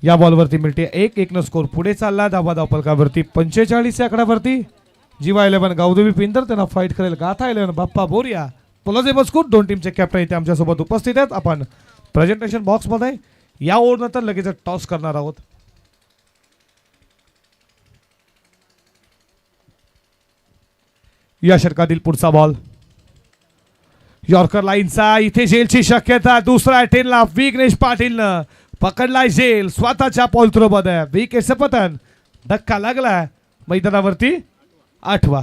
या बॉलवरती मिळते 1-1 न स्कोर पुढे चालला. धावा धावपलकावरती 45 या आकड्यावरती. जीवा 11 गावदेवी पिंदर त्यांना फाईट करेल. गाथा 11 बाप्पा बोरिया. पोलोजे मजकूर दोन टीमचे कॅप्टन इथे आमच्यासोबत उपस्थित आहेत. आपण प्रेझेंटेशन बॉक्समध्ये या ओव्हरनंतर लगेच टॉस करणार आहोत. या षटकातील पुढचा बॉल यॉर्कर लाईनचा. इथे झेलची शक्यता. दुसरा अटेनला विघ्नेश पाटीलनं पकडलाय झेल स्वतःच्या पॉल थ्रो मध्ये. विकेटचं पतन. धक्का लागला मैदानावरती. 8वा.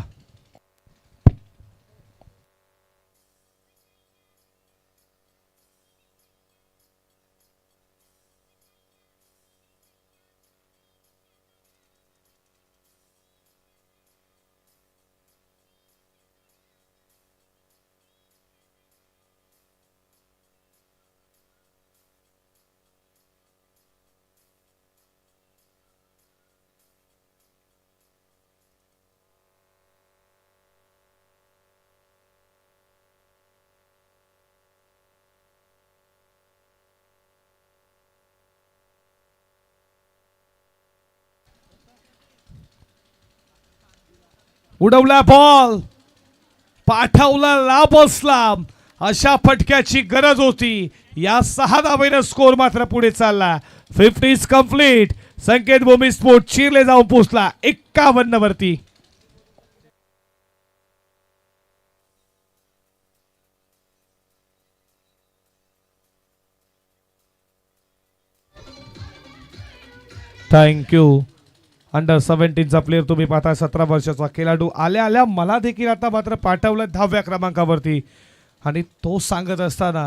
उडवला बॉल, पाठवला लांब स्लाम. अशा फटक्याची गरज होती. या 6 धावेने स्कोर मात्र पुढे चालला. 50 कंप्लीट. संकेत भूमी स्पोर्ट चिरले जाऊन पोहोचला 51 वरती. थँक्यू. अंडर 17चा प्लेअर तुम्ही पाहता 17 वर्षाचा खेळाडू आल्या आल्या मला देखील आता मात्र पाठवलं 10व्या क्रमांकावरती. आणि तो सांगत असताना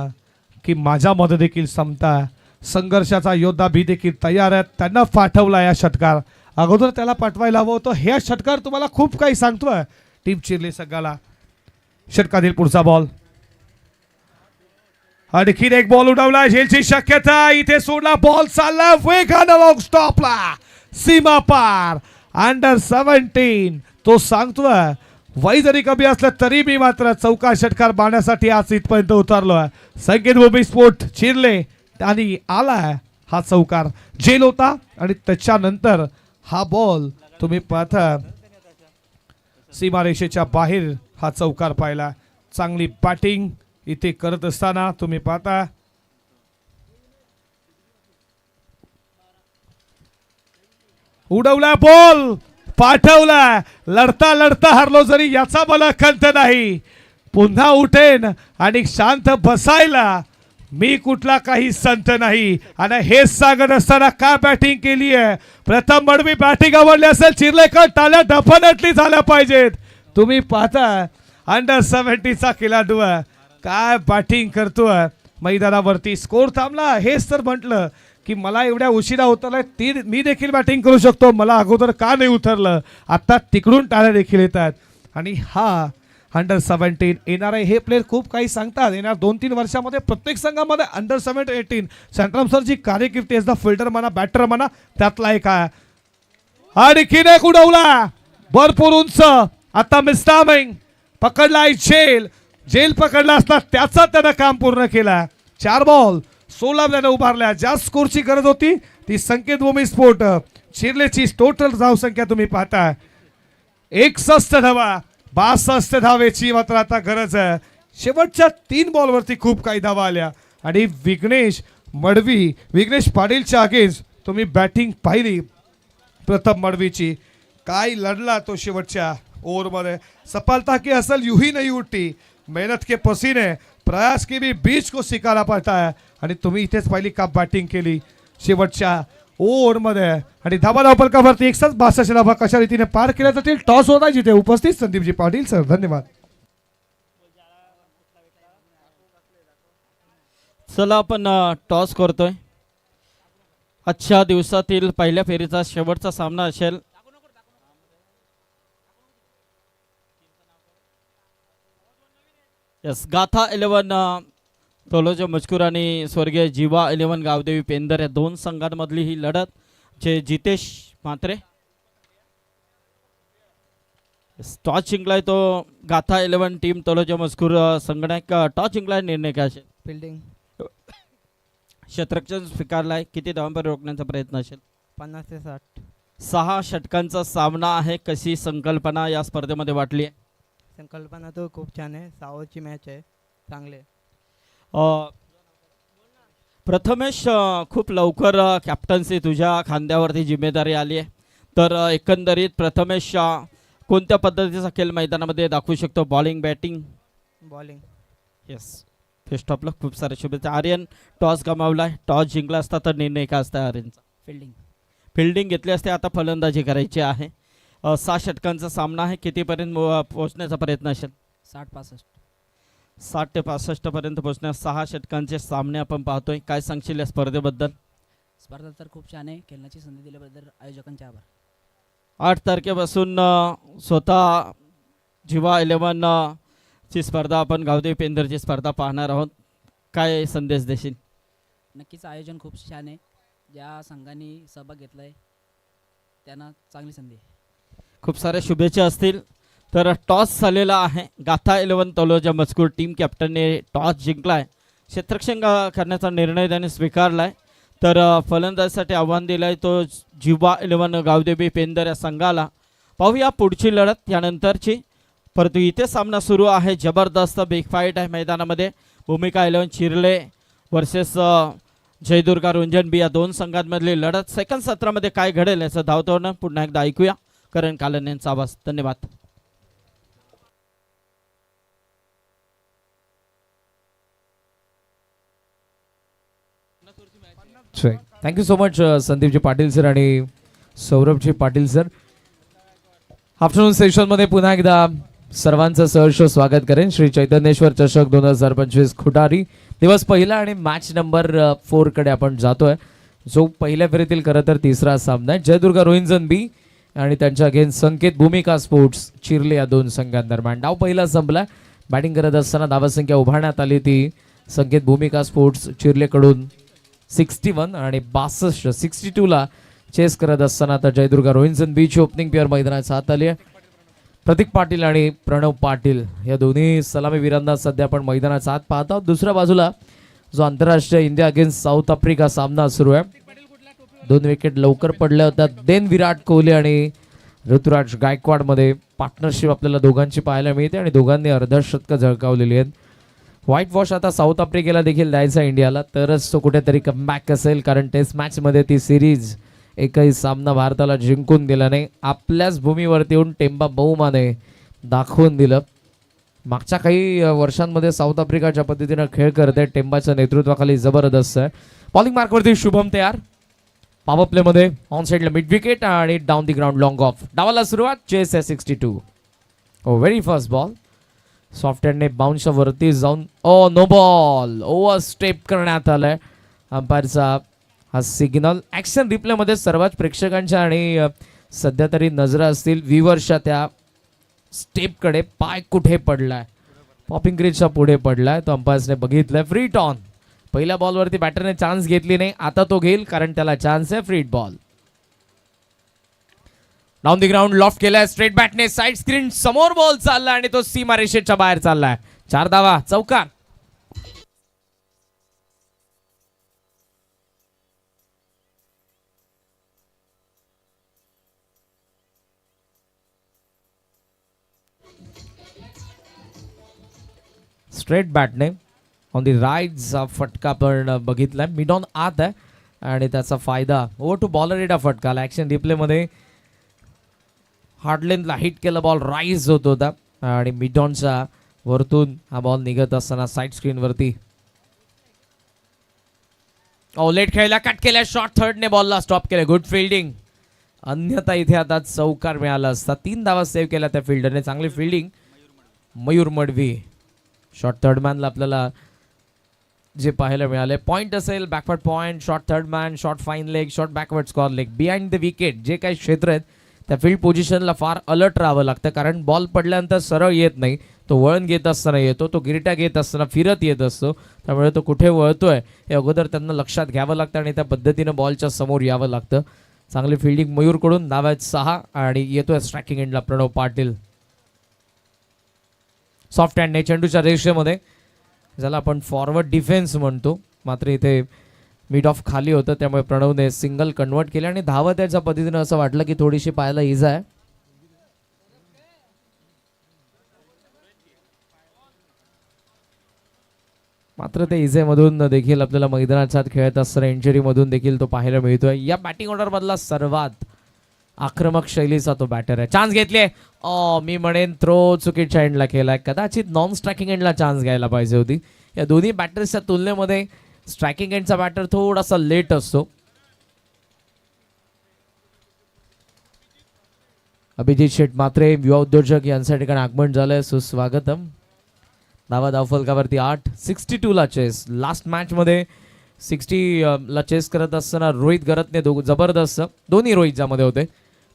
की माझ्यामध्ये देखील समता संघर्षाचा योद्धा भी देखील तयार आहे. त्यांना पाठवला या षटकार. अगोदर त्याला पाठवायला हवं होतं. हे षटकार तुम्हाला खूप काही सांगतोय टीम चिरले संघाला. षटकातील पुढचा बॉल. आणखीन एक बॉल उडवला. झेलची शक्यता. इथे सोडला बॉल. चालला वेगानं लॉंग स्टॉपला. सीमा पार. अंडर 17 तो सांगतोय वय जरी कमी असलं तरी मी मात्र चौका षटकार बांधण्यासाठी आज इथपर्यंत उतरलोय. संकेत भूमी स्पोर्ट चिरले आणि आलाय हा चौकार. जेल होता आणि त्याच्यानंतर हा बॉल तुम्ही पाहता सीमारेषेच्या बाहेर हा चौकार पाहिला. चांगली बॅटिंग इथे करत असताना तुम्ही पाहता उडवला बॉल, पाठवला. लढता लढता हरलो जरी याचा मला खंत नाही. पुन्हा उठेन आणि शांत बसायला मी कुठला काही संत नाही. आणि हेच सांगत असताना काय बॅटिंग केली आहे. प्रथम मडवी बॅटिंग आवडली असेल चिरलेकर टाळ्या डेफिनेटली झाल्या पाहिजेत. तुम्ही पाहता अंडर 70चा खेळाडू काय बॅटिंग करतोय मैदानावरती. स्कोर थांबला. हेच तर म्हटलं की मला एवढ्या उशिरा उतरलाय ती मी देखील बॅटिंग करू शकतो. मला अगोदर का नाही उतरलं. आता तिकडून टाळ्या देखील येतात. आणि हा अंडर 17 येणारे हे प्लेयर खूप काही सांगतात. येणार 2-3 वर्षामध्ये प्रत्येक संघामध्ये अंडर 17-18 सेंट्रम सरची कार्यकिर्दी एज द फिल्डर म्हणा बॅटर म्हणा त्यातला एक आहे. आणखीन एक उडवला भरपूर उंच. आता मिस्टामिंग पकडलाय झेल. झेल पकडला असता त्याचा त्यानं काम पूर्ण केला. 4 बॉल 16 त्यानं उभारल्या. ज्या स्कोरची गरज होती ती संकेत भूमी स्पोर्ट चिरलेची टोटल धावसंख्या तुम्ही पाहता 61 धावा. 62 धावेची मात्र आता गरज आहे. शेवटच्या 3 बॉलवरती खूप काही धावा आल्या. आणि विघ्नेश मडवी विघ्नेश पाटीलच्या अगेन्स्ट तुम्ही बॅटिंग पाहिली प्रथम मडवीची. काय लढला तो शेवटच्या ओव्हरमध्ये. सफलता की असल यूं ही नहीं उठती. मेहनत के पसीने प्रयास की भी बीच को सिकाना पड़ता है. आणि तुम्ही इथेच पहिली का बॅटिंग केली शेवटच्या ओव्हरमध्ये. आणि धाबा धावपलकावरती 162 धावा कशा रीतीने पार केल्या जातील. टॉस होता जिथे उपस्थित संदीपजी पाटील सर. धन्यवाद. चला आपण टॉस करतोय. आजच्या दिवसातील पहिल्या फेरीचा शेवटचा सामना असेल. यस गाथा 11 तोलोजा मजकूर आणि स्वर्गीय जीवा 11 गावदेवी पेंदर या 2 संघांमधली ही लढत जे जितेश म्हात्रे टॉस जिंकलाय तो गाथा 11 टीम तलोजा मजकूर संगणक टॉस जिंकलाय. निर्णय काय असेल? फिल्डिंग क्षेत्ररक्षण स्वीकारलाय. किती धावांपर्यंत रोखण्याचा प्रयत्न असेल? 50 ते 60. 6 षटकांचा सामना आहे. कशी संकल्पना या स्पर्धेमध्ये वाटली आहे? संकल्पना तो खूप छान आहे. 6 ओव्हरची मॅच आहे. चांगले. प्रथमेश, खूप लवकर कॅप्टन्सी तुझ्या खांद्यावरती जिम्मेदारी आली आहे. तर एकंदरीत प्रथमेश कोणत्या पद्धतीचा खेळ मैदानामध्ये दाखवू शकतो? Bowling, batting? बॉलिंग. येस. फेस्ट ऑफला खूप सारे शुभेच्छा. आर्यन, टॉस गमावलाय. टॉस जिंकला असता तर निर्णय काय असता आर्यनचा? फिल्डिंग. फिल्डिंग घेतली असते. आता फलंदाजी करायची आहे. 6 षटकांचा सामना आहे. कितीपर्यंत पोहोचण्याचा प्रयत्न असेल? 60-65. 60 ते 65 पर्यंत पोहोचण्यास 6 षटकांचे सामने आपण पाहतोय. काय सांगशील या स्पर्धेबद्दल? स्पर्धा तर खूप छान आहे. खेळण्याची संधी दिल्याबद्दल आयोजकांचे आभार. 8 तारखेपासून स्वतः जिवा 11 ची स्पर्धा आपण गावदेवी पेंदरची स्पर्धा पाहणार आहोत. काय संदेश देशील? नक्कीच आयोजन खूप छान आहे. ज्या संघाने सहभाग घेतला आहे त्यांना चांगली संधी आहे. खूप साऱ्या शुभेच्छा असतील. तर टॉस झालेला आहे. गाथा 11 तलोजा मजकूर टीम कॅप्टनने टॉस जिंकलाय. क्षेत्ररक्षण करण्याचा निर्णय त्याने स्वीकारलाय. तर फलंदाजीसाठी आव्हान दिलंय तो जिवा 11 गावदेवी पेंदर या संघाला. पाहूया पुढची लढत यानंतरची. परंतु इथे सामना सुरू आहे. जबरदस्त बिग फाईट आहे मैदानामध्ये. भूमिका 11 चिरले वर्सेस जयदुर्गा रुंजन बी या दोन संघांमधली लढत. सेकंड सत्रामध्ये काय घडेल याचं धावतोनं पुन्हा एकदा ऐकूया करण कालन यांचा आवाज. धन्यवाद. Thank you so much Sandeepji Patil sir आणि सौरभजी पाटील सर. आफ्टरनून सेशनमध्ये पुन्हा एकदा सर्वांचं सहर्ष स्वागत करेन. श्री चैतन्येश्वर चषक 2025 खुटारी दिवस पहिला आणि मॅच नंबर 4 कडे आपण जातोय. जो पहिल्या फेरीतील खरं तर तिसरा सामना आहे. जयदुर्गा रोहिंजन बी आणि त्यांच्या अगेन्स्ट संकेत भूमिका स्पोर्ट्स चिरले या दोन संघांदरम्यान. डाव पहिला संपला. बॅटिंग करत असताना धावसंख्या उभारण्यात आली ती संकेत भूमिका स्पोर्ट्स चिरलेकडून 61 आणि 62 ला चेस करत असताना आता जयदुर्गा रोहिंजन बीची ओपनिंग पेअर मैदानात हात आली आहे. प्रतीक पाटील आणि प्रणव पाटील या दोन्ही सलामीवीरांना सध्या आपण मैदानाचा हात पाहत आहोत. दुसऱ्या बाजूला जो आंतरराष्ट्रीय इंडिया अगेन्स्ट साऊथ आफ्रिका सामना सुरू आहे. 2 विकेट लवकर पडल्या होत्या. देन विराट कोहली आणि ऋतुराज गायकवाड मध्ये पार्टनरशिप आपल्याला दोघांची पाहायला मिळते आणि दोघांनी अर्धशतकं झळकावलेली आहेत. व्हाईट वॉश आता साऊथ आफ्रिकेला देखील द्यायचा इंडियाला तरच तो कुठेतरी कमबॅक असेल. कारण टेस्ट मॅचमध्ये ती सिरीज एकही सामना भारताला जिंकून दिला नाही. आपल्याच भूमीवरती येऊन टेम्बा बहुमाने दाखवून दिलं. मागच्या काही वर्षांमध्ये साऊथ आफ्रिका ज्या पद्धतीनं खेळ करते टेम्बाच्या नेतृत्वाखाली जबरदस्त आहे. बॉलिंग मार्कवरती शुभम तयार. पॉवर प्लेमध्ये ऑन साईडला मिड विकेट आणि down the ground long off. डावाला सुरुवात. चेस आहे 62. व्हेरी फर्स्ट बॉल सॉफ्ट हँडने बाउन्सच्या वरती जाऊन नो बॉल ओव्हर स्टेप करण्यात आलाय. अंपायरचा हा सिग्नल. ॲक्शन रिप्लेमध्ये सर्वच प्रेक्षकांच्या आणि सध्या तरी नजरा असतील व्ह्युअर्सच्या त्या स्टेपकडे. पाय कुठे पडलाय? पॉपिंग क्रीजच्या पुढे पडलाय. तो अंपायर्सने बघितलंय. फ्री टॉन. पहिल्या बॉलवरती बॅटरने चान्स घेतली नाही. आता तो घेईल कारण त्याला चान्स आहे. Free ball. Down the ground loft केलाय स्ट्रेट बॅटने. साइड स्क्रीन समोर बॉल चालला आणि तो सीमा रेषेच्या बाहेर चाललाय. 4 धावा. चौकार. स्ट्रेट बॅटने ऑन दी राईटचा फटका पण बघितलाय. मिड ऑन आत आहे आणि त्याचा फायदा ओव्हर टू बॉलर एडा फटका. ॲक्शन रिप्लेमध्ये हार्ड लेंथला हिट केला. बॉल राईज होत होता आणि मिडॉनच्या वरतून हा बॉल निघत असताना साईड स्क्रीनवरती लेट खेळला. कट केल्या. शॉर्ट थर्डने बॉलला स्टॉप केलं. Good fielding. अन्यथा इथे आता चौकार मिळाला असता. 3 धावा सेव्ह केल्या त्या फिल्डरने. चांगली fielding. Mayur Madvi short third मॅनला आपल्याला जे पाहायला मिळाले. पॉईंट असेल backward point, short third man, short fine leg, short backward square leg, behind the wicket जे काही क्षेत्र आहेत त्या फील्ड पोझिशनला फार अलर्ट राहावं लागतं. कारण बॉल पडल्यानंतर सरळ येत नाही. तो वळण घेत असताना येतो. तो गिरट्या घेत असताना फिरत येत असतो. त्यामुळे तो कुठे वळतोय हे अगोदर त्यांना लक्षात घ्यावं लागतं आणि त्या पद्धतीनं बॉलच्या समोर यावं लागतं. चांगली फिल्डिंग मयूरकडून. धाव आहेत 6 आणि येतोय स्ट्रायकिंग एंडला प्रणव पाटील. सॉफ्ट हँडने चेंडूच्या रेषेमध्ये, ज्याला आपण फॉरवर्ड डिफेन्स म्हणतो, मात्र इथे मिड ऑफ खाली होतं त्यामुळे प्रणवने सिंगल कन्वर्ट केले आणि धावत त्याच्या पद्धतीनं असं वाटलं की थोडीशी पायाला इजा आहे. मात्र ते इजेमधून देखील आपल्याला मैदानाच्या आत खेळत असताना इंजुरीमधून देखील तो पाहायला मिळतोय. या बॅटिंग ऑर्डर मधला सर्वात आक्रमक शैलीचा तो बॅटर आहे. चान्स घेतले, मी म्हणेन थ्रो चुकीच्या एंडला केलाय. कदाचित नॉन स्ट्रायकिंग एंडला चान्स घ्यायला पाहिजे होती. या दोन्ही बॅटर्सच्या तुलनेमध्ये स्ट्रायकिंग एंडचा बॅटर थोडासा लेट असतो. अभिजित शेठ म्हात्रे युवा उद्योजक यांच्या ठिकाणी आगमन झालंय, सुस्वागतम. धावा धावफलकावरती 8. 62 ला चेस. लास्ट मॅच मध्ये 60 ला चेस करत असताना रोहित गरतने जबरदस्त, दोन्ही रोहित ज्यामध्ये होते,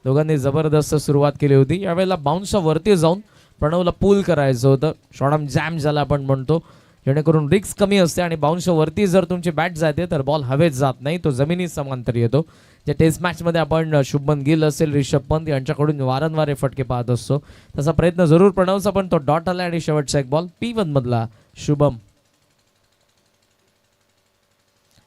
दोघांनी जबरदस्त सुरुवात केली होती. यावेळेला बाउन्सच्या वरती जाऊन प्रणवला पूल करायचं होतं. शॉर्टम जॅम ज्याला आपण म्हणतो, जेणेकरून रिस्क कमी असते आणि बाउन्सच्या वरती जर तुमची बॅट जाते तर बॉल हवेत जात नाही, तो जमिनी समांतर येतो. जे टेस्ट मॅचमध्ये आपण शुभमन गिल असेल, रिषभ पंत यांच्याकडून वारंवार हे फटके पाहत असतो, तसा प्रयत्न जरूर प्रणवचा, पण तो डॉट आला आणि शेवटचा एक बॉल P1 मधला शुभम.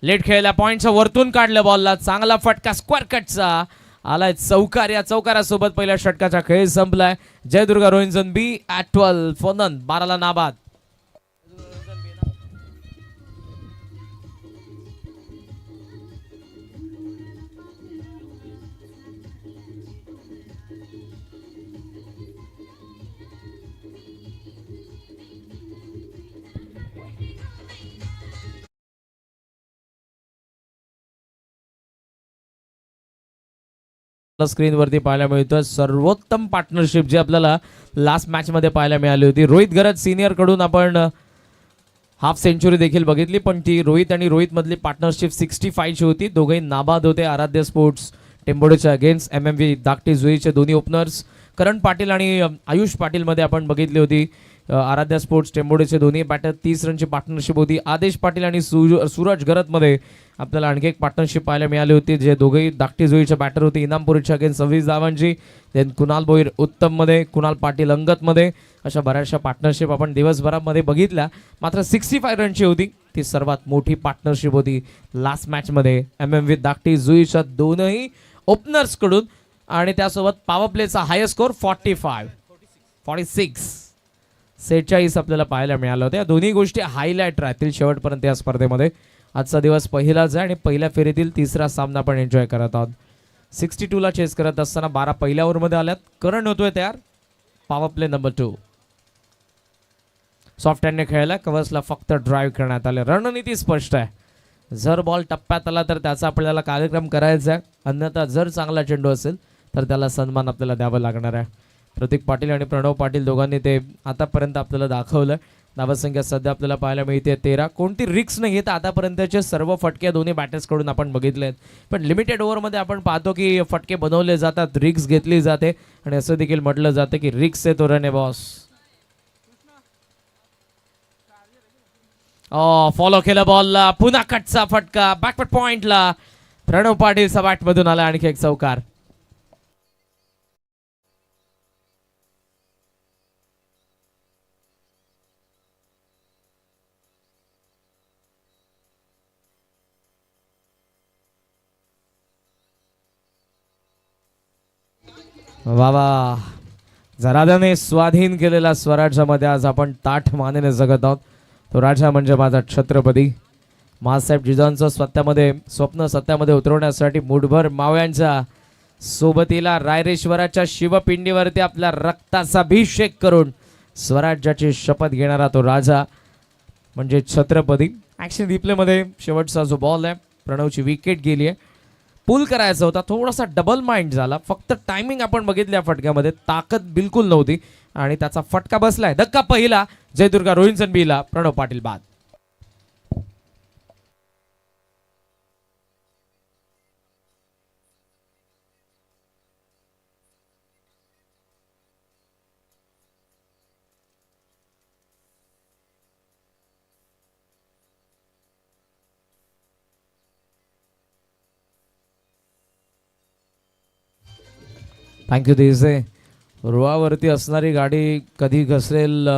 लेट खेळल्या, पॉइंटच्या वरतून काढलं बॉलला, चांगला फटका स्क्वेअर कटचा आलाय चौकार. या चौकारासोबत पहिल्या षटकाचा खेळ संपलाय. जयदुर्गा रोहिंजन B at 12, फोनन 12 नाबाद. स्क्रीनवरती पाहायला मिळतोय सर्वोत्तम पार्टनरशिप जी आपल्याला लास्ट मॅच मध्ये पाहायला मिळाली होती. रोहित गरज सिनियर कडून आपण हाफ सेंचुरी देखील बघितली, पण ती रोहित आणि रोहित मधली पार्टनरशिप 65 ची होती. दोघेही नाबाद होते. आराध्य स्पोर्ट्स टेंबोडेच्या अगेन्स्ट MMV दागटी जुईचे दोन्ही ओपनर्स करण पाटील आणि आयुष पाटील मध्ये आपण बघितली होती. आराध्या स्पोर्ट्स टेंबोडेचे दोन्ही बॅटर 30 रनची पार्टनरशिप होती. आदेश पाटील आणि सूरज गरत मध्ये आपल्याला आणखी एक पार्टनरशिप पाहायला मिळाली होती, जे दोघेही धाकटी जोईचे बॅटर होते. इनामपुरीच्या अगेन्स्ट 26 धावांची. देन कुणाल भोईर उत्तम मध्ये, कुणाल पाटील अंगत मध्ये, अशा बऱ्याचशा पार्टनरशिप आपण दिवसभरामध्ये बघितल्या. मात्र 65 रनची होती ती सर्वात मोठी पार्टनरशिप होती लास्ट मॅच मध्ये MMV धाकटी जुईच्या दोनही ओपनर्स कडून. आणि त्यासोबत पॉवर प्लेचा हायस्ट स्कोर 46 आपल्याला पाहायला मिळालं होतं. या दोन्ही गोष्टी हायलाइट राहतील शेवटपर्यंत या स्पर्धेमध्ये. आजचा दिवस पहिलाच आहे आणि पहिल्या फेरीतील तिसरा सामना आपण एन्जॉय करत आहोत. 62 ला चेस करत असताना 12 पहिल्या ओव्हरमध्ये आल्यात. करण होतोय तयार. Power play number 2. सॉफ्ट हँडने खेळायला, कव्हर्सला फक्त ड्राईव्ह करण्यात आले. रणनीती स्पष्ट आहे. जर बॉल टप्प्यात आला तर त्याचा आपल्याला कार्यक्रम करायचा आहे, अन्यथा जर चांगला चेंडू असेल तर त्याला सन्मान आपल्याला द्यावा लागणार आहे. प्रतीक पाटील आणि प्रणव पाटील दोघांनी ते आतापर्यंत आपल्याला दाखवलं. धावसंख्या सध्या आपल्याला पाहायला मिळते 13. कोणती रिक्स नाही घेता आतापर्यंतचे सर्व फटके दोन्ही बॅटर्स कडून आपण बघितले आहेत, पण लिमिटेड ओव्हरमध्ये आपण पाहतो की फटके बनवले जातात, रिक्स घेतली जाते आणि असं देखील म्हटलं जातं की रिक्स आहे तो रन आहे बॉस. फॉलो केलं बॉलला, पुन्हा कटचा फटका बॅकवर्ड पॉइंटला. प्रणव पाटीलचा बॅटमधून आला आणखी एक चौकार. वा, जरादाने स्वाधीन केलेला स्वराज्यामध्ये आज आपण ताठ मानेने जगत आहोत. तो राजा म्हणजे माझा छत्रपती. महासाहेब जिजाऊंचं स्वप्न सत्यामध्ये उतरवण्यासाठी मुठभर मावळ्यांच्या सोबतीला रायरेश्वराच्या शिवपिंडीवरती आपल्या रक्ताचा अभिषेक करून स्वराज्याची शपथ घेणारा तो राजा म्हणजे छत्रपती. ॲक्शन रिप्लेमध्ये शेवटचा जो बॉल आहे, प्रणवची विकेट गेली आहे. पुल करायचा होता, थोडासा डबल माइंड झाला. फक्त टायमिंग आपण बघितल्या फटक्यामध्ये, ताकद बिलकुल नव्हती आणि त्याचा फटका बसलाय. धक्का पहिला जयदुर्गा रोहिंजन बीला, प्रणव पाटील बाद. थँक्यू देसे. रुळावरती असणारी गाडी कधी घसरेल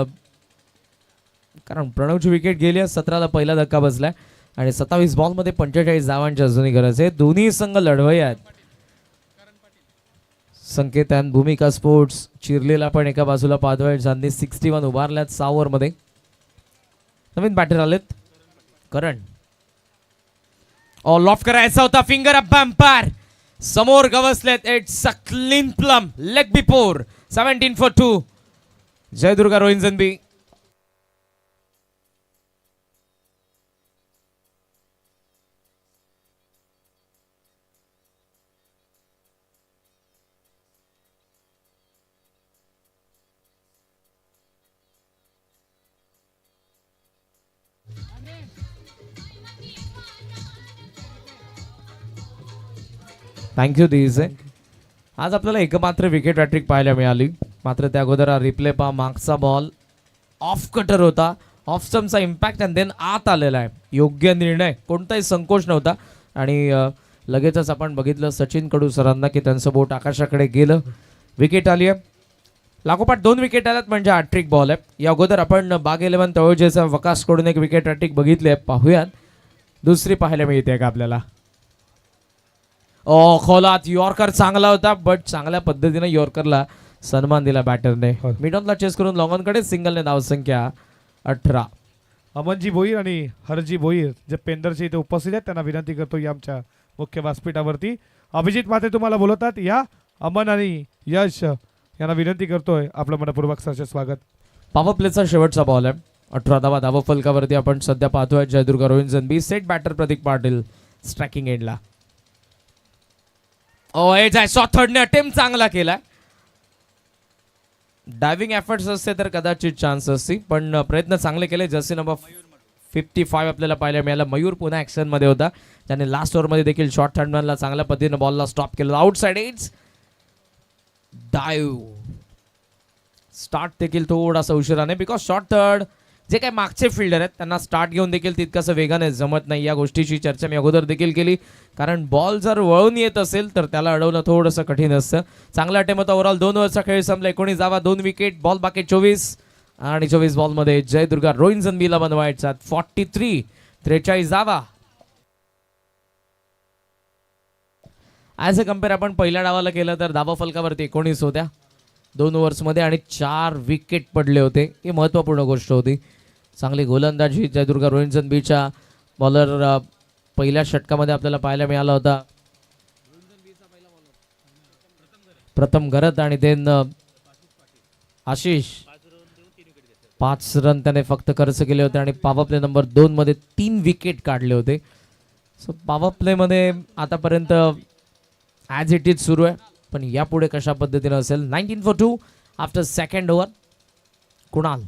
कारण प्रणवची विकेट गेली आहे, 17ला पहिला धक्का बसलाय आणि 27 बॉलमध्ये 45 धावांची अजूनही गरज आहे. दोन्ही संघ लढवई आहेत. संकेतन भूमिका स्पोर्ट्स चिरलेला पण एका बाजूला पाहतोय. ज्यांनी 61 उभारल्यात 6 ओव्हरमध्ये. नवीन बॅटर आलेत. करण लॉफ करायचा होता, फिंगर अप बॅम्पर समोर गवसलेत. It's a clean plumb leg before. 17 for 2. Jaydurga रोहिंजनबी. Thank you this. आज आपल्याला एकमात्र विकेट हॅट्रिक पाहायला मिळाली. मात्र त्या अगोदर रिप्ले पहा. मागचा बॉल ऑफ कटर होता. ऑफ स्टम्पचा इम्पॅक्ट आणि देन आत आलेला आहे. योग्य निर्णय, कोणताही संकोच नव्हता. आणि लगेचच आपण बघितलं सचिन कडू सरांना की त्यांचं बोट आकाशाकडे गेलं. विकेट आली आहे. लागोपाठ 2 विकेट आल्यात म्हणजे हॅट्रिक बॉल आहे. या अगोदर आपण बाग 11 तळोजेचा वकासकडून एक विकेट हॅट्रिक बघितली आहे. पाहूयात दुसरी पाहायला मिळते का आपल्याला. खोलात यॉर्कर चांगला होता, बट चांगल्या पद्धतीने यॉर्करला सन्मान दिला बॅटरने. मिडॉनला चेस करून लॉंगॉनकडे सिंगलने धावसंख्या 18. अमनजी भोईर आणि हरजी भोईर जे पेंदरचे इथे उपस्थित आहेत त्यांना विनंती करतो या आमच्या मुख्य व्यासपीठावरती. अभिजित माते तुम्हाला बोलवतात. या अमन आणि यश यांना विनंती करतोय आपलं मनपूर्वक सरचे स्वागत. पॉवर प्लेचा शेवटचा बॉल आहे. 18 धावा धावा फलकावरती आपण सध्या पाहतोय. जयदुर्गा रोहिंजनबी. सेट बॅटर प्रतीक पाटील स्ट्रायकिंग एंडला. थर्डने अटेम्प्ट चांगला केला. डायव्हिंग एफर्ट्स असते तर कदाचित चान्स असते, पण प्रयत्न चांगले केले. जर्सी नंबर 55 आपल्याला पाहायला मिळाला. मयूर पुन्हा ऍक्शन मध्ये होता. त्याने लास्ट ओव्हरमध्ये देखील शॉर्ट हँडमॅनला चांगल्या पद्धतीने बॉलला स्टॉप केलं. Outside edge dive. स्टार्ट देखील थोडासा उशिराने, बिकॉज शॉर्ट थर्ड जे काही मागचे फिल्डर आहेत त्यांना स्टार्ट घेऊन देखील तितकंसं वेगाने जमत नाही. या गोष्टीची चर्चा मी अगोदर देखील केली. कारण बॉल जर वळून येत असेल तर त्याला अडवणं थोडंसं कठीण असतं. चांगला अटेम्प्ट होता. ओव्हरऑल 2 ओव्हरचा खेळ संपला. 19 धावा 2 विकेट. बॉल बाकी 24 आणि 24 बॉलमध्ये जयदुर्गा रोहिंजनबीला बनवायचा 43 धावा. ॲज अ कम्पेअर आपण पहिल्या डावाला केलं तर धावा फलकावरती 19 होत्या 2 ओव्हर्समध्ये आणि 4 विकेट पडले होते. ही महत्त्वपूर्ण गोष्ट होती. चांगली गोलंदाजी जयदुर्गा रोहिंजनबीच्या बॉलर पहिल्या षटकामध्ये आपल्याला पाहायला मिळाला होता. प्रथम गरत आणि देन आशिष. 5 रन त्याने फक्त खर्च केले होते आणि पॉवर प्ले नंबर 2 मध्ये 3 विकेट काढले होते. सो पॉवर प्ले मध्ये आतापर्यंत ॲज इट इज सुरू आहे, पण यापुढे कशा पद्धतीने असेल. 19 for 2 after second over. Kunal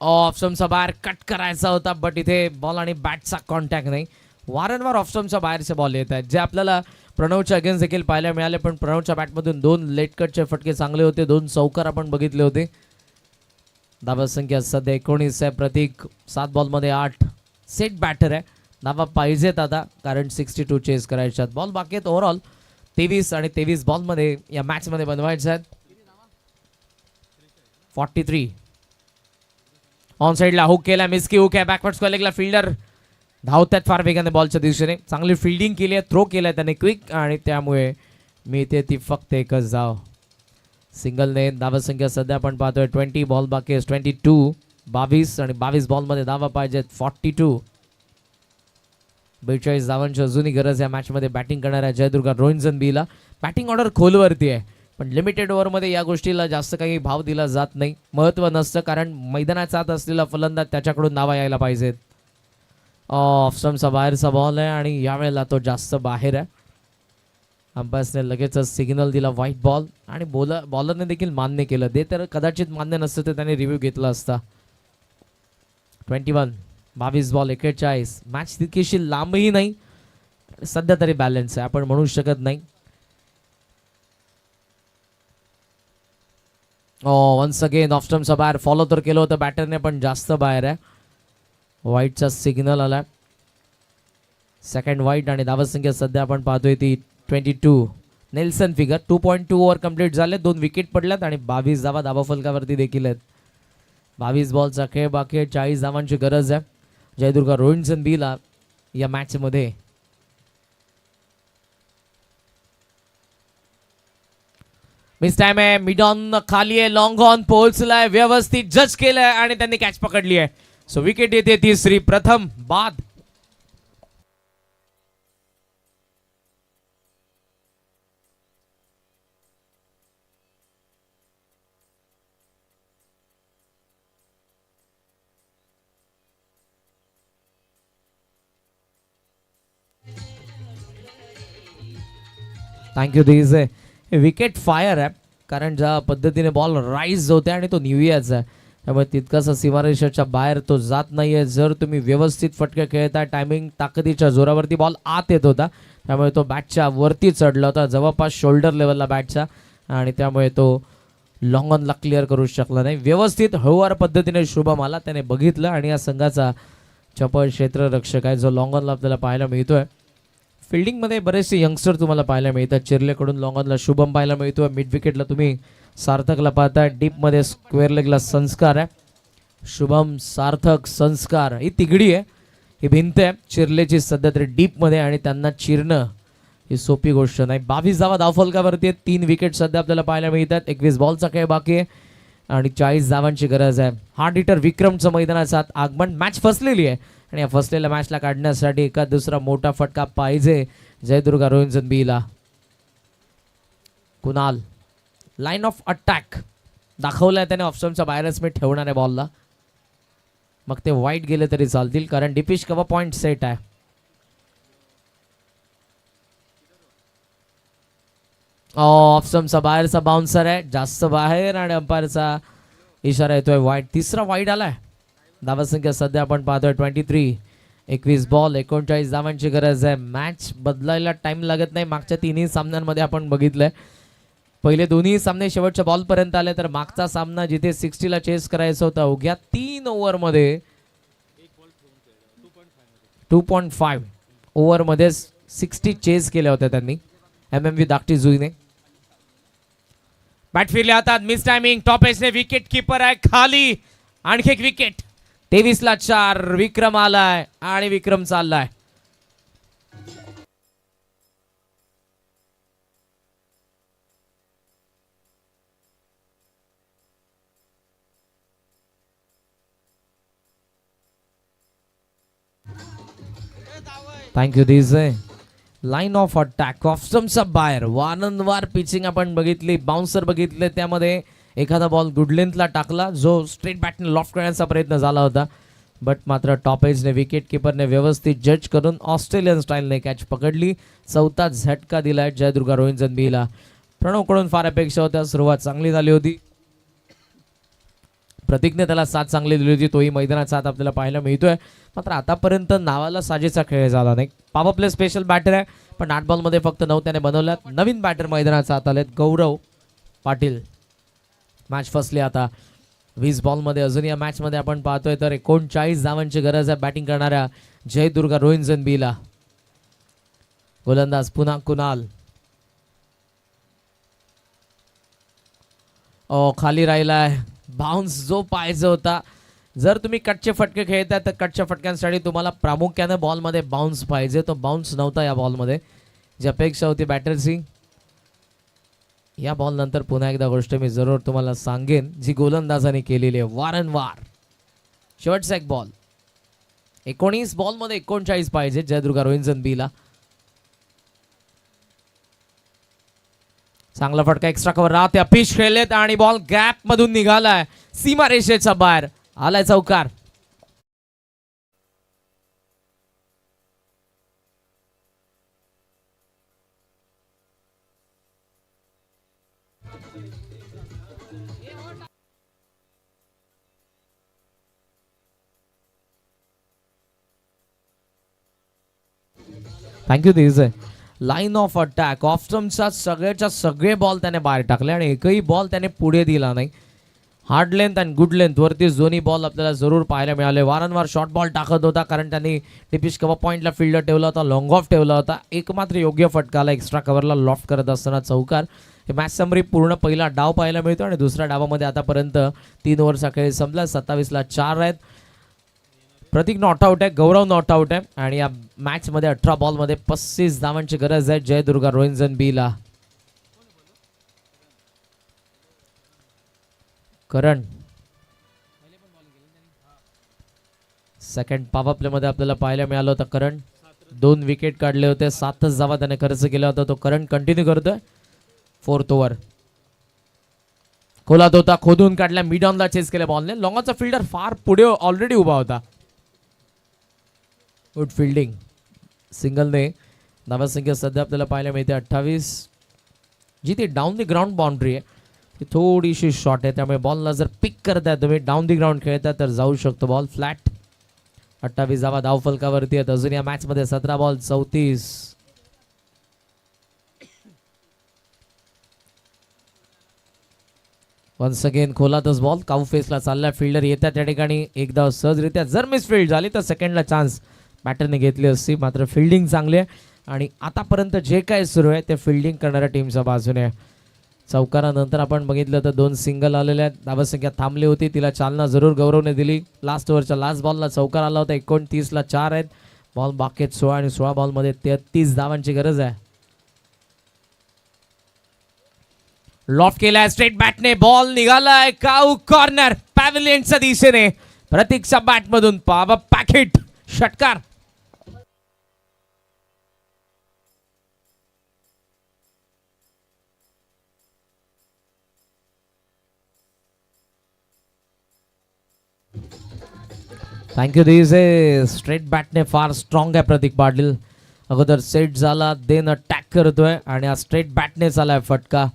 ऑफस्टम्पचा बाहेर कट करायचा होता, बट इथे बॉल आणि बॅटचा कॉन्टॅक्ट नाही. वारंवार ऑफस्टम्पच्या बाहेरचे बॉल येत आहेत जे आपल्याला प्रणवच्या अगेन्स्ट देखील पाहायला मिळाले. पण प्रणवच्या बॅटमधून 2 लेट कटचे फटके चांगले होते. 2 चौकार आपण बघितले होते. धावा संख्या सध्या 19 आहे. प्रतीक 7 बॉलमध्ये 8. सेट बॅटर आहे. धावा पाहिजेत आता कारण 62 चेस करायच्यात. बॉल बाकी आहेत. ओव्हरऑल 23 आणि 23 बॉलमध्ये या मॅचमध्ये बनवायचे आहेत. 43. ऑन साईडला हुक केला. मिस्की हुक आहे. बॅकवर्ड स्क्वेअरला फिल्डर धावतात फार वेगाने बॉलच्या दिशेने. चांगली फिल्डिंग केली आहे. थ्रो केला आहे त्याने क्विक आणि त्यामुळे मिळते ती फक्त एकच धाव. सिंगलने धावा संख्या सध्या आपण पाहतोय 20. बॉल बाकी आहे 22. 22 आणि 22 बॉलमध्ये धावा पाहिजेत 42. 42 धावांची अजूनही गरज या मॅचमध्ये बॅटिंग करणाऱ्या जयदुर्गा रोहिंजनबीला. बॅटिंग ऑर्डर खोलवरती आहे, पण लिमिटेड ओव्हरमध्ये या गोष्टीला जास्त काही भाव दिला जात नाही. महत्त्व नसतं कारण मैदानाचा आत असलेला फलंदाज त्याच्याकडून धावा यायला पाहिजेत. ऑफस्टम्पचा बाहेरचा बॉल आहे आणि यावेळेला तो जास्त बाहेर आहे. अंपायर्सने लगेचच सिग्नल दिला व्हाईट बॉल आणि बॉलरने देखील मान्य केलं. ते तर कदाचित मान्य नसतं तर त्याने रिव्ह्यू घेतला असता. 21. 22 बॉल 41. मॅच तितकीशी लांबही नाही, सध्या तरी बॅलन्स आहे आपण म्हणू शकत नाही. वन्स अगेन ऑफस्टम्पचा बाहेर फॉलो तर केलं होतं बॅटरने, पण जास्त बाहेर आहे. व्हाईटचा सिग्नल आला. सेकंड व्हाईट आणि धावा संख्या सध्या आपण पाहतोय ती 22. नेल्सन फिगर 2.2 ओव्हर कंप्लीट झाले. 2 विकेट पडल्यात आणि 22 धावा धावा फलकावरती देखील आहेत. 22 बॉलचा खेळ बाकी आहे. 40 धावांची गरज आहे जयदुर्गा रोहिणसन बीला या मॅच मध्ये. मिस टाइम आहे. मिड ऑन खाली आहे. लॉंग ऑन पोहोचलाय. व्यवस्थित जज केलंय आणि त्यांनी कॅच पकडली आहे. सो विकेट येते तिसरी. प्रथम बाद. थँक्यू. दिस आहे विकेट फायर आहे कारण ज्या पद्धतीने बॉल राईज होते आणि तो न्यूयाचा आहे त्यामुळे तितकासा सीमारेषेच्या बाहेर तो जात नाहीये. जर तुम्ही व्यवस्थित फटके खेळता टायमिंग ताकदीच्या जोरावरती बॉल आत येत होता त्यामुळे तो बॅटच्या वरती चढला होता जवळपास शोल्डर लेवलला बॅटच्या आणि त्यामुळे तो लॉंग ऑनला क्लिअर करू शकला नाही. व्यवस्थित हळूवार पद्धतीने शुभम आला त्याने बघितलं आणि या संघाचा चपळ क्षेत्ररक्षक आहे जो लॉंग ऑनला आपल्याला पाहायला मिळतोय. फिल्डिंगमध्ये बरेचसे यंगस्टर तुम्हाला पाहायला मिळतात. चिर्लेकडून लॉंग ऑनला शुभम पाहायला मिळतोय. मिड विकेटला तुम्ही सार्थकला पाहताय. डीपमध्ये स्क्वेअर लेगला संस्कार आहे. शुभम, सार्थक, संस्कार ही तिगडी आहे. ही भिंत आहे चिर्लेची सध्या तरी डीपमध्ये आणि त्यांना चिरणं ही सोपी गोष्ट नाही. 22 धावा धावफलकावरती आहेत. 3 विकेट सध्या आपल्याला पाहायला मिळतात. 21 बॉलचा खेळ बाकी आहे आणि 40 धावांची गरज आहे. हार्ड हिटर विक्रमचं मैदानाचा आगमन. मॅच फसलेली आहे आणि या फसलेल्या मॅचला काढण्यासाठी एका दुसरा मोठा फटका पाहिजे जयदुर्गा रोहिणसन बीला. कुणाल लाईन ऑफ अटॅक दाखवलाय त्याने. ऑप्शनच्या बाहेरच मी ठेवणार आहे बॉलला. मग ते वाईट गेले तरी चालतील कारण डिपिश कव्हर पॉइंट सेट आहे. ऑप्शनचा बाहेरचा बाउन्सर आहे जास्त बाहेर आणि अंपायरचा इशारा येतोय वाईट. तिसरा वाईट आलाय. धावसंख्या सध्या आपण पाहतोय 23. 21 बॉल 39 धावांची गरज आहे. मॅच बदलायला टाइम लागत नाही. मागच्या 3ही सामन्यांमध्ये आपण बघितलंय पहिले दोन्ही सामने शेवटच्या बॉलपर्यंत आले तर मागचा सामना जिथे 60ला चेस करायचा होता उग्या 3 ओव्हरमध्ये 2.5 ओव्हरमध्ये 60 चेस केल्या होत्या त्यांनी MMV दाकटी जुईने. बॅट फिरले हातात. Miss timing. टॉप एजने विकेट किपर आहे खाली. आणखी एक विकेट. 23ला 4. विक्रम आलाय आणि विक्रम चाललाय. थँक्यू. दिस आहे लाईन ऑफ अटॅक. ऑप्शनचा बाहेर वारंवार पिचिंग आपण बघितली. बाउन्सर बघितले त्यामध्ये एखादा बॉल गुड लेंथला टाकला जो स्ट्रेट बॅटने लॉफ्ट करण्याचा प्रयत्न झाला होता बट मात्र टॉप एजने विकेट किपरने व्यवस्थित जज करून ऑस्ट्रेलियन स्टाईलने कॅच पकडली. चौथा झटका दिलाय जयदुर्गा रोहिणसन बीला. प्रणवकडून फार अपेक्षा होत्या. सुरुवात चांगली झाली होती. प्रतीकने त्याला साथ चांगली दिली होती. तोही मैदानात साथ आपल्याला पाहायला मिळतोय. मात्र आतापर्यंत नावाला साजेचा खेळ झाला नाही. पॉवर प्ले स्पेशल बॅटर आहे पण 8 बॉलमध्ये फक्त 9 त्याने बनवल्यात. नवीन बॅटर मैदानात साथ आलेत गौरव पाटील. मॅच फसली आता 20 बॉलमध्ये. अजून या मॅचमध्ये आपण पाहतोय तर 39 धावांची गरज आहे बॅटिंग करणाऱ्या जयदुर्गा रोहिणसन बीला. गोलंदाज पुन्हा कुणाल. खाली राहिलाय. बाउन्स जो पाहिजे होता. जर तुम्ही कटचे फटके खेळताय तर कटच्या फटक्यांसाठी तुम्हाला प्रामुख्याने बॉलमध्ये बाउन्स पाहिजे. तो बाउन्स नव्हता या बॉलमध्ये. जी अपेक्षा होती बॅटरची. या बॉल नंतर पुन्हा एकदा गोष्ट मी जरूर तुम्हाला सांगेन जी गोलंदाजाने केलेली आहे वारंवार. शेवटचा एक बॉल. 19 बॉलमध्ये 39 पाहिजे जयदुर्गा रोहिणसन बीला. चांगला फटका. एक्स्ट्रा कव्हर राहते. पिच खेळलेत आणि बॉल गॅप मधून निघालाय. सीमा रेषेच्या बाहेर आलाय चौकार. थँक्यू. दिस आहे लाईन ऑफ अटॅक. ऑफ स्टंपचा सगळ्याच्या सगळे बॉल त्याने बाहेर टाकले आणि एकही बॉल त्याने पुढे दिला नाही. Hard length and good length वरती दोन्ही बॉल आपल्याला जरूर पाहायला मिळाले. वारंवार शॉर्ट बॉल टाकत होता कारण त्यांनी टिपिश कव्हर पॉईंटला फिल्डर ठेवला होता, लॉंग ऑफ ठेवला होता. एक मात्र योग्य फटकाला एक्स्ट्रा कव्हरला लॉफ्ट करत असताना चौकार. हे मॅच समरी पूर्ण पहिला डाव पाहायला मिळतो आणि दुसऱ्या डावामध्ये आतापर्यंत 3 ओव्हरचा खेळ संपला. 27ला 4 आहेत. प्रतीक नॉट आउट आहे, गौरव नॉट आउट आहे आणि या मॅचमध्ये 18 बॉलमध्ये 35 धावांची गरज आहे जयदुर्गा रोहिंजन बीला. करण सेकंड पॉवर प्ले मध्ये आपल्याला पाहायला मिळालं होतं. करण 2 विकेट काढले होते, 7च धावा त्याने खर्च केला होता. तो करण कंटिन्यू करतोय. 4th ओव्हर खोलात होता, खोदून काढल्या, मिड ऑनला चेस केल्या बॉलने. लॉंगाचा फिल्डर फार पुढे ऑलरेडी उभा होता. Good fielding. सिंगलने धावसंख्या सध्या आपल्याला पाहायला मिळते 28. जी ती डाऊन दी ग्राउंड बाउंड्री आहे ती थोडीशी शॉर्ट आहे, त्यामुळे बॉलला जर पिक करताय तुम्ही, डाऊन दी ग्राउंड खेळताय तर जाऊ शकतो बॉल फ्लॅट. 28 धावा धाव फलकावरती आहेत. अजून या मॅच मध्ये 17 बॉल 34. वन्स अगेन खोलातच बॉल काऊ फेसला चाललाय. फिल्डर येतात त्या ठिकाणी एकदा सहजरित्या जर मिसफिल्ड झाली तर सेकंडला चान्स बॅटरने घेतली असती. मात्र फिल्डिंग चांगली आहे आणि आतापर्यंत जे काय सुरू आहे ते फिल्डिंग करणाऱ्या टीमच्या बाजूने आहे. चौकारानंतर आपण बघितलं तर 2 सिंगल आलेल्या आहेत. धावसंख्या थांबली होती, तिला चालना जरूर गौरवने दिली. लास्ट ओव्हरच्या लास्ट बॉलला चौकार आला होता. 29ला 4 आहेत. बॉल बाकी 16 आणि 16 बॉलमध्ये 33 धावांची गरज आहे. लॉफ्ट केलाय स्ट्रेट बॅटने, बॉल निघालाय काऊ कॉर्नर पॅव्हिलियनच्या दिशेने. प्रतीकच्या बॅटमधून पाव पॅकेट षटकार. थँक्यू. दिस ए स्ट्रेट बॅटने फार स्ट्रॉंग आहे प्रतीक पाटील. अगोदर सेट झाला, देन अटॅक करतोय आणि हा स्ट्रेट बॅटने चालाय फटका.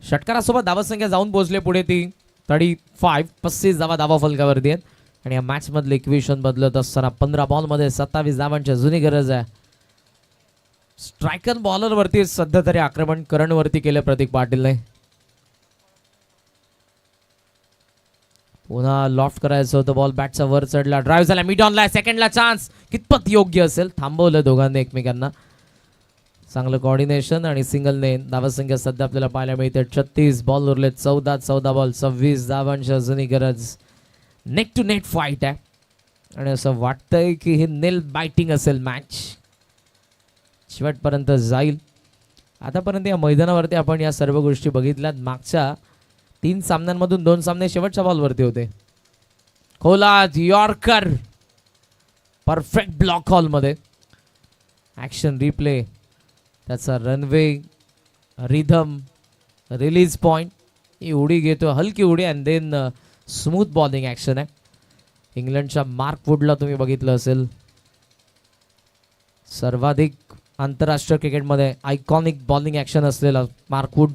षटकारासोबत धावसंख्या जाऊन पोहोचले पुढे ती 35 धावा धावा फलकावरती आहेत आणि या मॅच मधले इक्वेशन बदलत असताना 15 बॉलमध्ये 27 धावांची जुनी गरज आहे. स्ट्रायकर बॉलर वरती सध्या तरी आक्रमण करण वरती केलं प्रतीक पाटीलने. पुन्हा लॉफ्ट करायचं होतं, बॉल बॅटचा वर चढला, ड्राईव्ह झाला, मिड ऑनला, सेकंडला चान्स कितपत योग्य असेल. थांबवलं दोघांनी एकमेकांना. चांगलं कॉर्डिनेशन आणि सिंगलने धावसंख्या सध्या आपल्याला पाहायला मिळते 36. बॉल उरले 14 बॉल 26 धावांची अजूनही गरज. नेक टू नेट फाईट आहे आणि असं वाटतंय की ही नेल बायटिंग असेल मॅच, शेवटपर्यंत जाईल. आतापर्यंत या मैदानावरती आपण या सर्व गोष्टी बघितल्यात. मागच्या 3 सामन्यांमधून 2 सामने शेवटच्या बॉलवरती होते. खोलात यॉर्कर परफेक्ट ब्लॉक हॉलमध्ये. ॲक्शन रिप्ले, त्याचा रनवे, रिधम, रिलीज पॉईंट, ही उडी घेतो, हलकी उडी and then smooth bowling action आहे. इंग्लंडच्या मार्क वुडला तुम्ही बघितलं असेल, सर्वाधिक आंतरराष्ट्रीय क्रिकेटमध्ये आयकॉनिक बॉलिंग ॲक्शन असलेला मार्क वुड.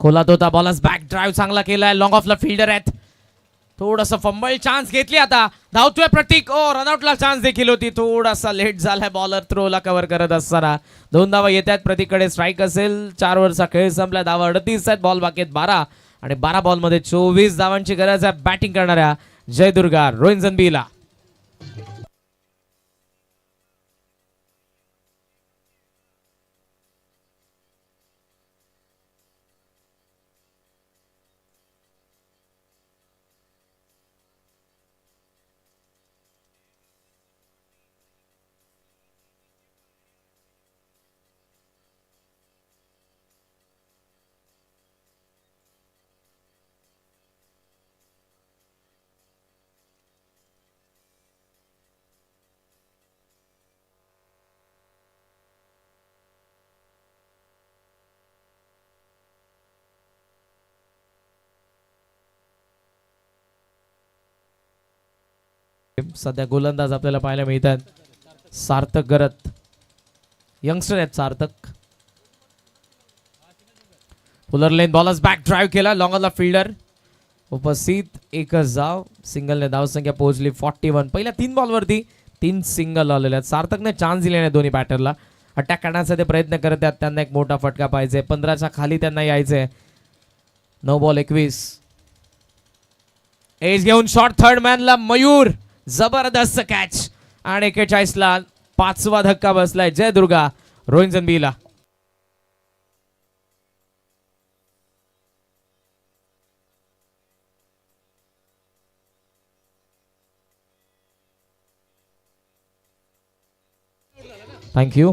खोलात होता, बॉलच बॅक ड्राईव्ह चांगला केलाय, लॉंग ऑफला फिल्डर आहेत. थोडासा फंबल चान्स घेतली, आता धावतोय प्रतीक. ओ रनआउटला चान्स देखील होती, थोडासा लेट झालाय. बॉलर थ्रोला कव्हर करत असताना 2 धावा येत आहेत. प्रतीककडे स्ट्राईक असेल. 4 ओव्हरचा खेळ संपला, धावा 38 आहेत. बॉल बाकी आहेत 12 आणि 12 बॉलमध्ये 24 धावांची गरज आहे बॅटिंग करणाऱ्या जयदुर्गा रोहिंजन बीला. सध्या गोलंदाज आपल्याला पाहायला मिळतात सार्थक गरत, यंगस्टर आहेत सार्थक. पुलर लेन, बॉलर्स बॅक ड्राईव्ह केला, लॉंगला फिल्डर उपस्थित. एकच धाव, सिंगलने धावसंख्या पोहोचली 41. पहिल्या 3 बॉलवरती 3 सिंगल आलेले आहेत. सार्थकने चान्स दिले नाही दोन्ही बॅटरला अटॅक करण्याचा ते प्रयत्न करत आहेत. त्यांना एक मोठा फटका पाहिजे. 15च्या खाली त्यांना यायचंय. 9 बॉल 21. एज घेऊन शॉट थर्ड मॅनला मयूर, जबरदस्त कॅच आणि 41ला 5वा धक्का बसलाय जय दुर्गा रोहित जनबीला. थँक्यू.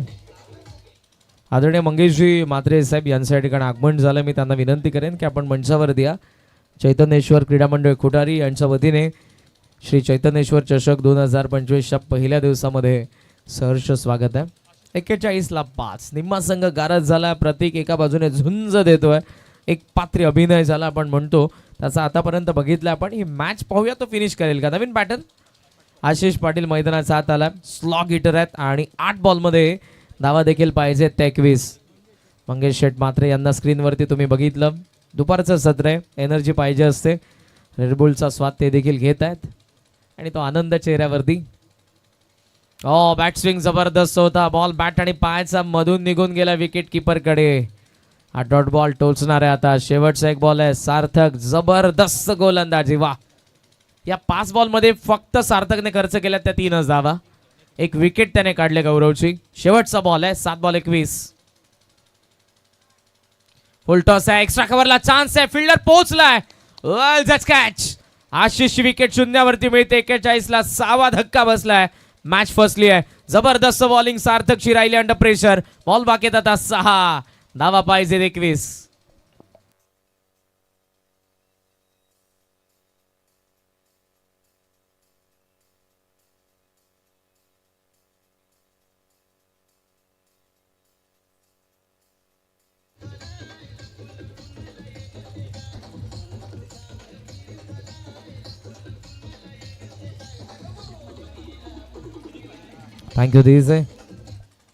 आदरणीय मंगेशजी म्हात्रे साहेब यांच्या ठिकाणी आगमन झालं. मी त्यांना विनंती करेन की आपण मंचावर या. चैतन्येश्वर क्रीडा मंडळ खुटारी यांच्या वतीने श्री चैतन्येश्वर चषक 2025च्या पहिल्या दिवसामध्ये सहर्ष स्वागत आहे. 41ला 5 निम्मा संघ गारज झाला. प्रतीक एका बाजूने झुंज देतोय. एक पात्री अभिनय झाला आपण म्हणतो त्याचा आतापर्यंत बघितलं आपण. ही मॅच पाहूया तो फिनिश करेल का. नवीन पॅटर्न. आशिष पाटील मैदानाचा आत आला. स्लॉग हिटर आहेत आणि 8 बॉलमध्ये धावा देखील पाहिजे 21. मंगेश शेठ म्हात्रे यांना स्क्रीनवरती तुम्ही बघितलं. दुपारचं सत्र आहे. एनर्जी पाहिजे असते. रेडबुलचा स्वाद ते देखील घेत आहेत आणि तो आनंद चेहऱ्यावरती. बॅट स्विंग जबरदस्त होता. बॉल बॅट आणि पायाचा मधून निघून गेला विकेट किपरकडे. हा डॉट बॉल टोचणार आहे आता. शेवटचा एक बॉल आहे. सार्थक जबरदस्त गोलंदाजी. वा. या 5 बॉलमध्ये फक्त सार्थकने खर्च केल्या त्या 3च धावा. एक विकेट त्याने काढले गौरवची. शेवटचा बॉल आहे. 7 बॉल 21. फुल टॉस आहे. एक्स्ट्रा कव्हरला चान्स आहे. फिल्डर पोहोचलाय. कॅच. आशिष विकेट शून्यावरती मिळते. 41ला 6वा धक्का बसलाय. मॅच फसली आहे. जबरदस्त बॉलिंग सार्थकची राहिली अंडर प्रेशर. बॉल बाकी आता 6 धावा पाहिजे 21. थँक्यू. दिस आहे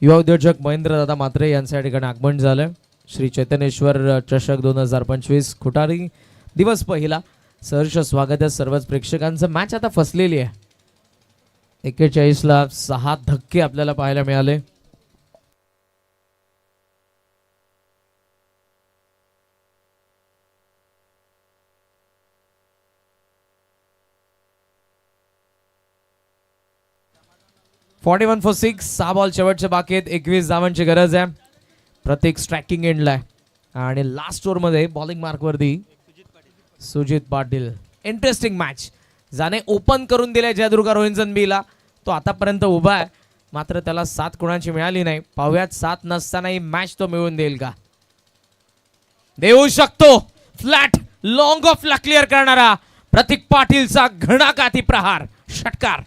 युवा उद्योजक महेंद्र दादा म्हात्रे यांच्या ठिकाणी आगमन झालं. श्री चैतन्येश्वर चषक 2025 खुटारी दिवस पहिला. सहर्ष स्वागत आहे सर्वच प्रेक्षकांचं. मॅच आता फसलेली आहे. 41ला 6 धक्के आपल्याला पाहायला मिळाले. .41 for 6. 6 बॉल शेवटचे बाकी आहेत. 21 धावांची गरज आहे. प्रत्येक स्ट्रायकिंग एंडला आहे आणि लास्ट ओव्हरमध्ये बॉलिंग मार्कवरती सुजित पाटील. Interesting match. ज्याने ओपन करून दिले जयदुर्गा रोहित जनबीला तो आतापर्यंत उभा आहे. मात्र त्याला 7 कोणाची मिळाली नाही. पाहुयात 7 नसतानाही मॅच तो मिळवून देईल का. देऊ शकतो. फ्लॅट लॉंग ऑफला क्लिअर करणारा प्रतीक पाटीलचा घणाघाती प्रहार. षटकार.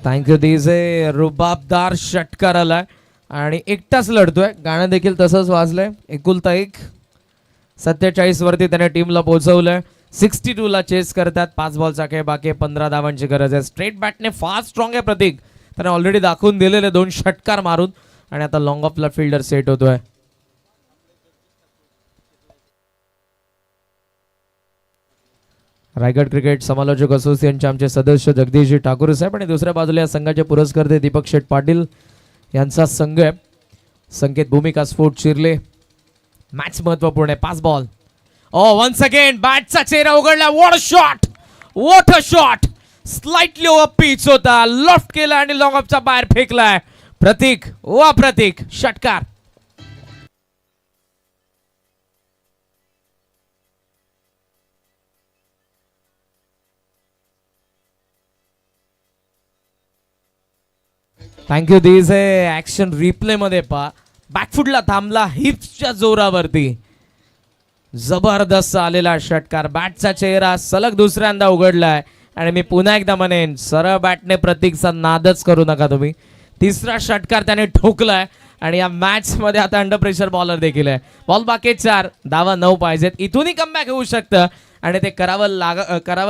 थँक्यू. दिसे रुबाबदार षटकार आलाय आणि एकटाच लढतोय. गाणं देखील तसंच वाजलंय. एकुलता एक. 47 वरती त्याने टीमला पोहोचवलंय. 62ला चेस करतात. 5 बॉलचा खेळ बाकी. 15 धावांची गरज आहे. स्ट्रेट बॅटने फास्ट स्ट्रॉंग आहे प्रतीक. त्याने ऑलरेडी दाखवून दिलेले 2 षटकार मारून आणि आता लॉंग ऑफला फिल्डर सेट होतोय. रायगड क्रिकेट समालोचक असोसिएशनचे आमचे सदस्य जगदीशजी ठाकूर साहेब आणि दुसऱ्या बाजूला या संघाचे पुरस्कर्ते दीपक शेठ पाटील यांचा संघ आहे. संकेत भूमिका स्फोट चिरले. मॅच महत्वपूर्ण आहे. 5 बॉल. वन्स अगेन बॅटचा चेहरा उघडला. What a shot. What a shot. Slightly over pitch होता. लेफ्ट केला आणि लॉंग ऑफचा बाहेर फेकलाय प्रतीक. वा प्रतीक. षटकार. थँक्यू. दिस आहे ऍक्शन रिप्ले मध्ये पहा. बॅकफुटला थांबला हिप्सच्या जोरावरती. जबरदस्त आलेला षटकार. बॅटचा चेहरा सलग दुसऱ्यांदा उघडलाय आणि मी पुन्हा एकदा म्हणेन सरळ बॅटने प्रतीकचा नादच करू नका तुम्ही. 3रा षटकार त्याने ठोकलाय आणि या मॅच मध्ये आता अंडर प्रेशर बॉलर देखील आहे. बॉल बाकी 4 धावा 9 पाहिजेत. इथूनही कमबॅक होऊ शकतं आणि ते करावं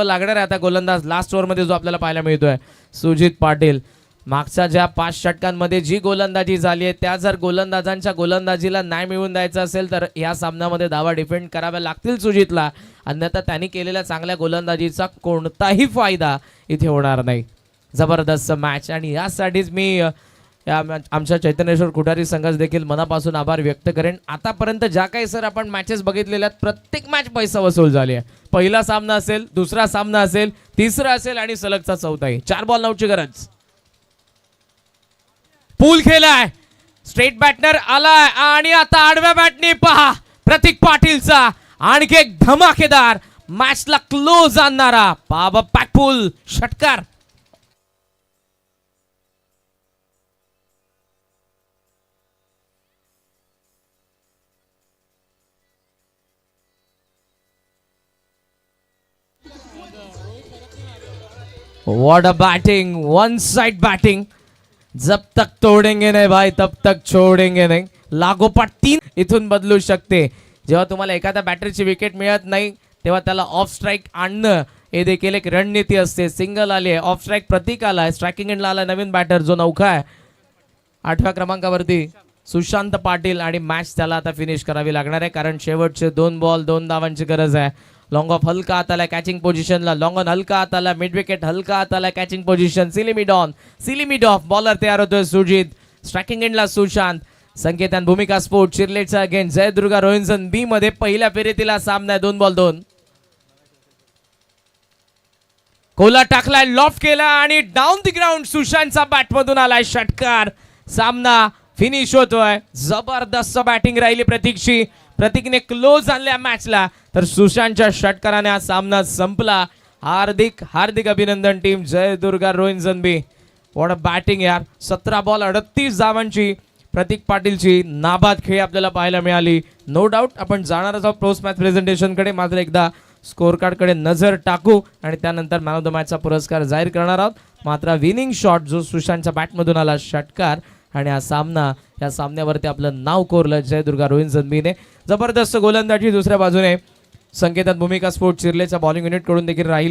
लागणार आहे आता गोलंदाज लास्ट ओव्हर मध्ये जो आपल्याला पाहायला मिळतोय सुजित पाटील. मागच्या ज्या 5 षटकांमध्ये जी गोलंदाजी झाली आहे त्या जर गोलंदाजांच्या गोलंदाजीला नाही मिळवून द्यायचं असेल तर या सामन्यामध्ये धावा डिफेंड कराव्या लागतील सुजितला, अन्यथा त्यांनी केलेल्या चांगल्या गोलंदाजीचा कोणताही फायदा इथे होणार नाही. जबरदस्त मॅच आणि यासाठीच मी आमच्या चैतन्येश्वर कुठारी संघास देखील मनापासून आभार व्यक्त करेन. आतापर्यंत ज्या काही सर आपण मॅचेस बघितलेल्या आहेत प्रत्येक मॅच पैसा वसूल झाली आहे. पहिला सामना असेल, दुसरा सामना असेल, तिसरा असेल आणि सलगचा चौथाही. 4 बॉल 9ची गरज. पूल खेळाय, स्ट्रेट बॅटनर आलाय आणि आता आडव्या बॅटने पहा प्रतीक पाटीलचा आणखी एक धमाकेदार मॅचला क्लोज आणणारा बाबा पॅकपूल षटकार. What a batting, one side batting. जब तक तोडेंगे नाही भाई तब तक छोडेंगे नाही. लागोपाठ 3 इथून बदलू शकते. जेव्हा तुम्हाला एखाद्या बॅटरीची विकेट मिळत नाही तेव्हा त्याला ऑफ स्ट्राईक आणणं हे देखील एक रणनीती असते. सिंगल आली आहे, ऑफ स्ट्राईक प्रतीक आलाय, स्ट्रायकिंग एंडला आला नवीन बॅटर जो नौखा आहे 8व्या क्रमांकावरती सुशांत पाटील आणि मॅच त्याला आता फिनिश करावी लागणार आहे कारण शेवटचे 2 बॉल 2 धावांची गरज आहे. लॉंग ऑफ हलका हात आला कॅचिंग पोझिशनला, लॉंग ऑन हलका हात आला, मिड विकेट हलका हात आला catching position, silly mid on, silly mid off, bowler तयार होतोय सुजित, स्ट्रायकिंग एंडला सुशांत. संकेतन भूमिका स्पोर्ट चिरलेटचा अगेन्स्ट जयदुर्गा रोहिंसन बी मध्ये पहिल्या फेरीतीला सामना आहे. 2 बॉल 2. कोला टाकलाय, लॉफ्ट केला आणि डाऊन द ग्राउंड सुशांतचा बॅटमधून आलाय षटकार. सामना फिनिश होतोय. जबरदस्त बॅटिंग राहिली प्रतीकची. प्रतीकने क्लोज आणल्या मॅचला तर सुशांतच्या षटकाराने हा सामना संपला. हार्दिक हार्दिक अभिनंदन टीम जयदुर्गा रोहिंसन बी. वॉट अ बॅटिंग यार. 17 बॉल 38 धावांची प्रतीक पाटीलची नाबाद खेळी आपल्याला पाहायला मिळाली. नो डाऊट आपण जाणार आहोत पोस्ट मॅच प्रेझेंटेशन कडे. मात्र एकदा स्कोर कार्ड कडे नजर टाकू आणि त्यानंतर मॅन ऑफ द मॅचचा पुरस्कार जाहीर करणार आहोत. मात्र विनिंग शॉट जो सुशांतच्या बॅटमधून आला षटकार आणि हा सामना, या सामन्यावरती आपलं नाव कोरलं जयदुर्गा रोहिंसन बीने. जबरदस्त गोलंदाजी दुसऱ्या बाजूने संकेतन भूमिका स्पोर्ट चिरलेच्या बॉलिंग युनिट कडून देखील राहिली.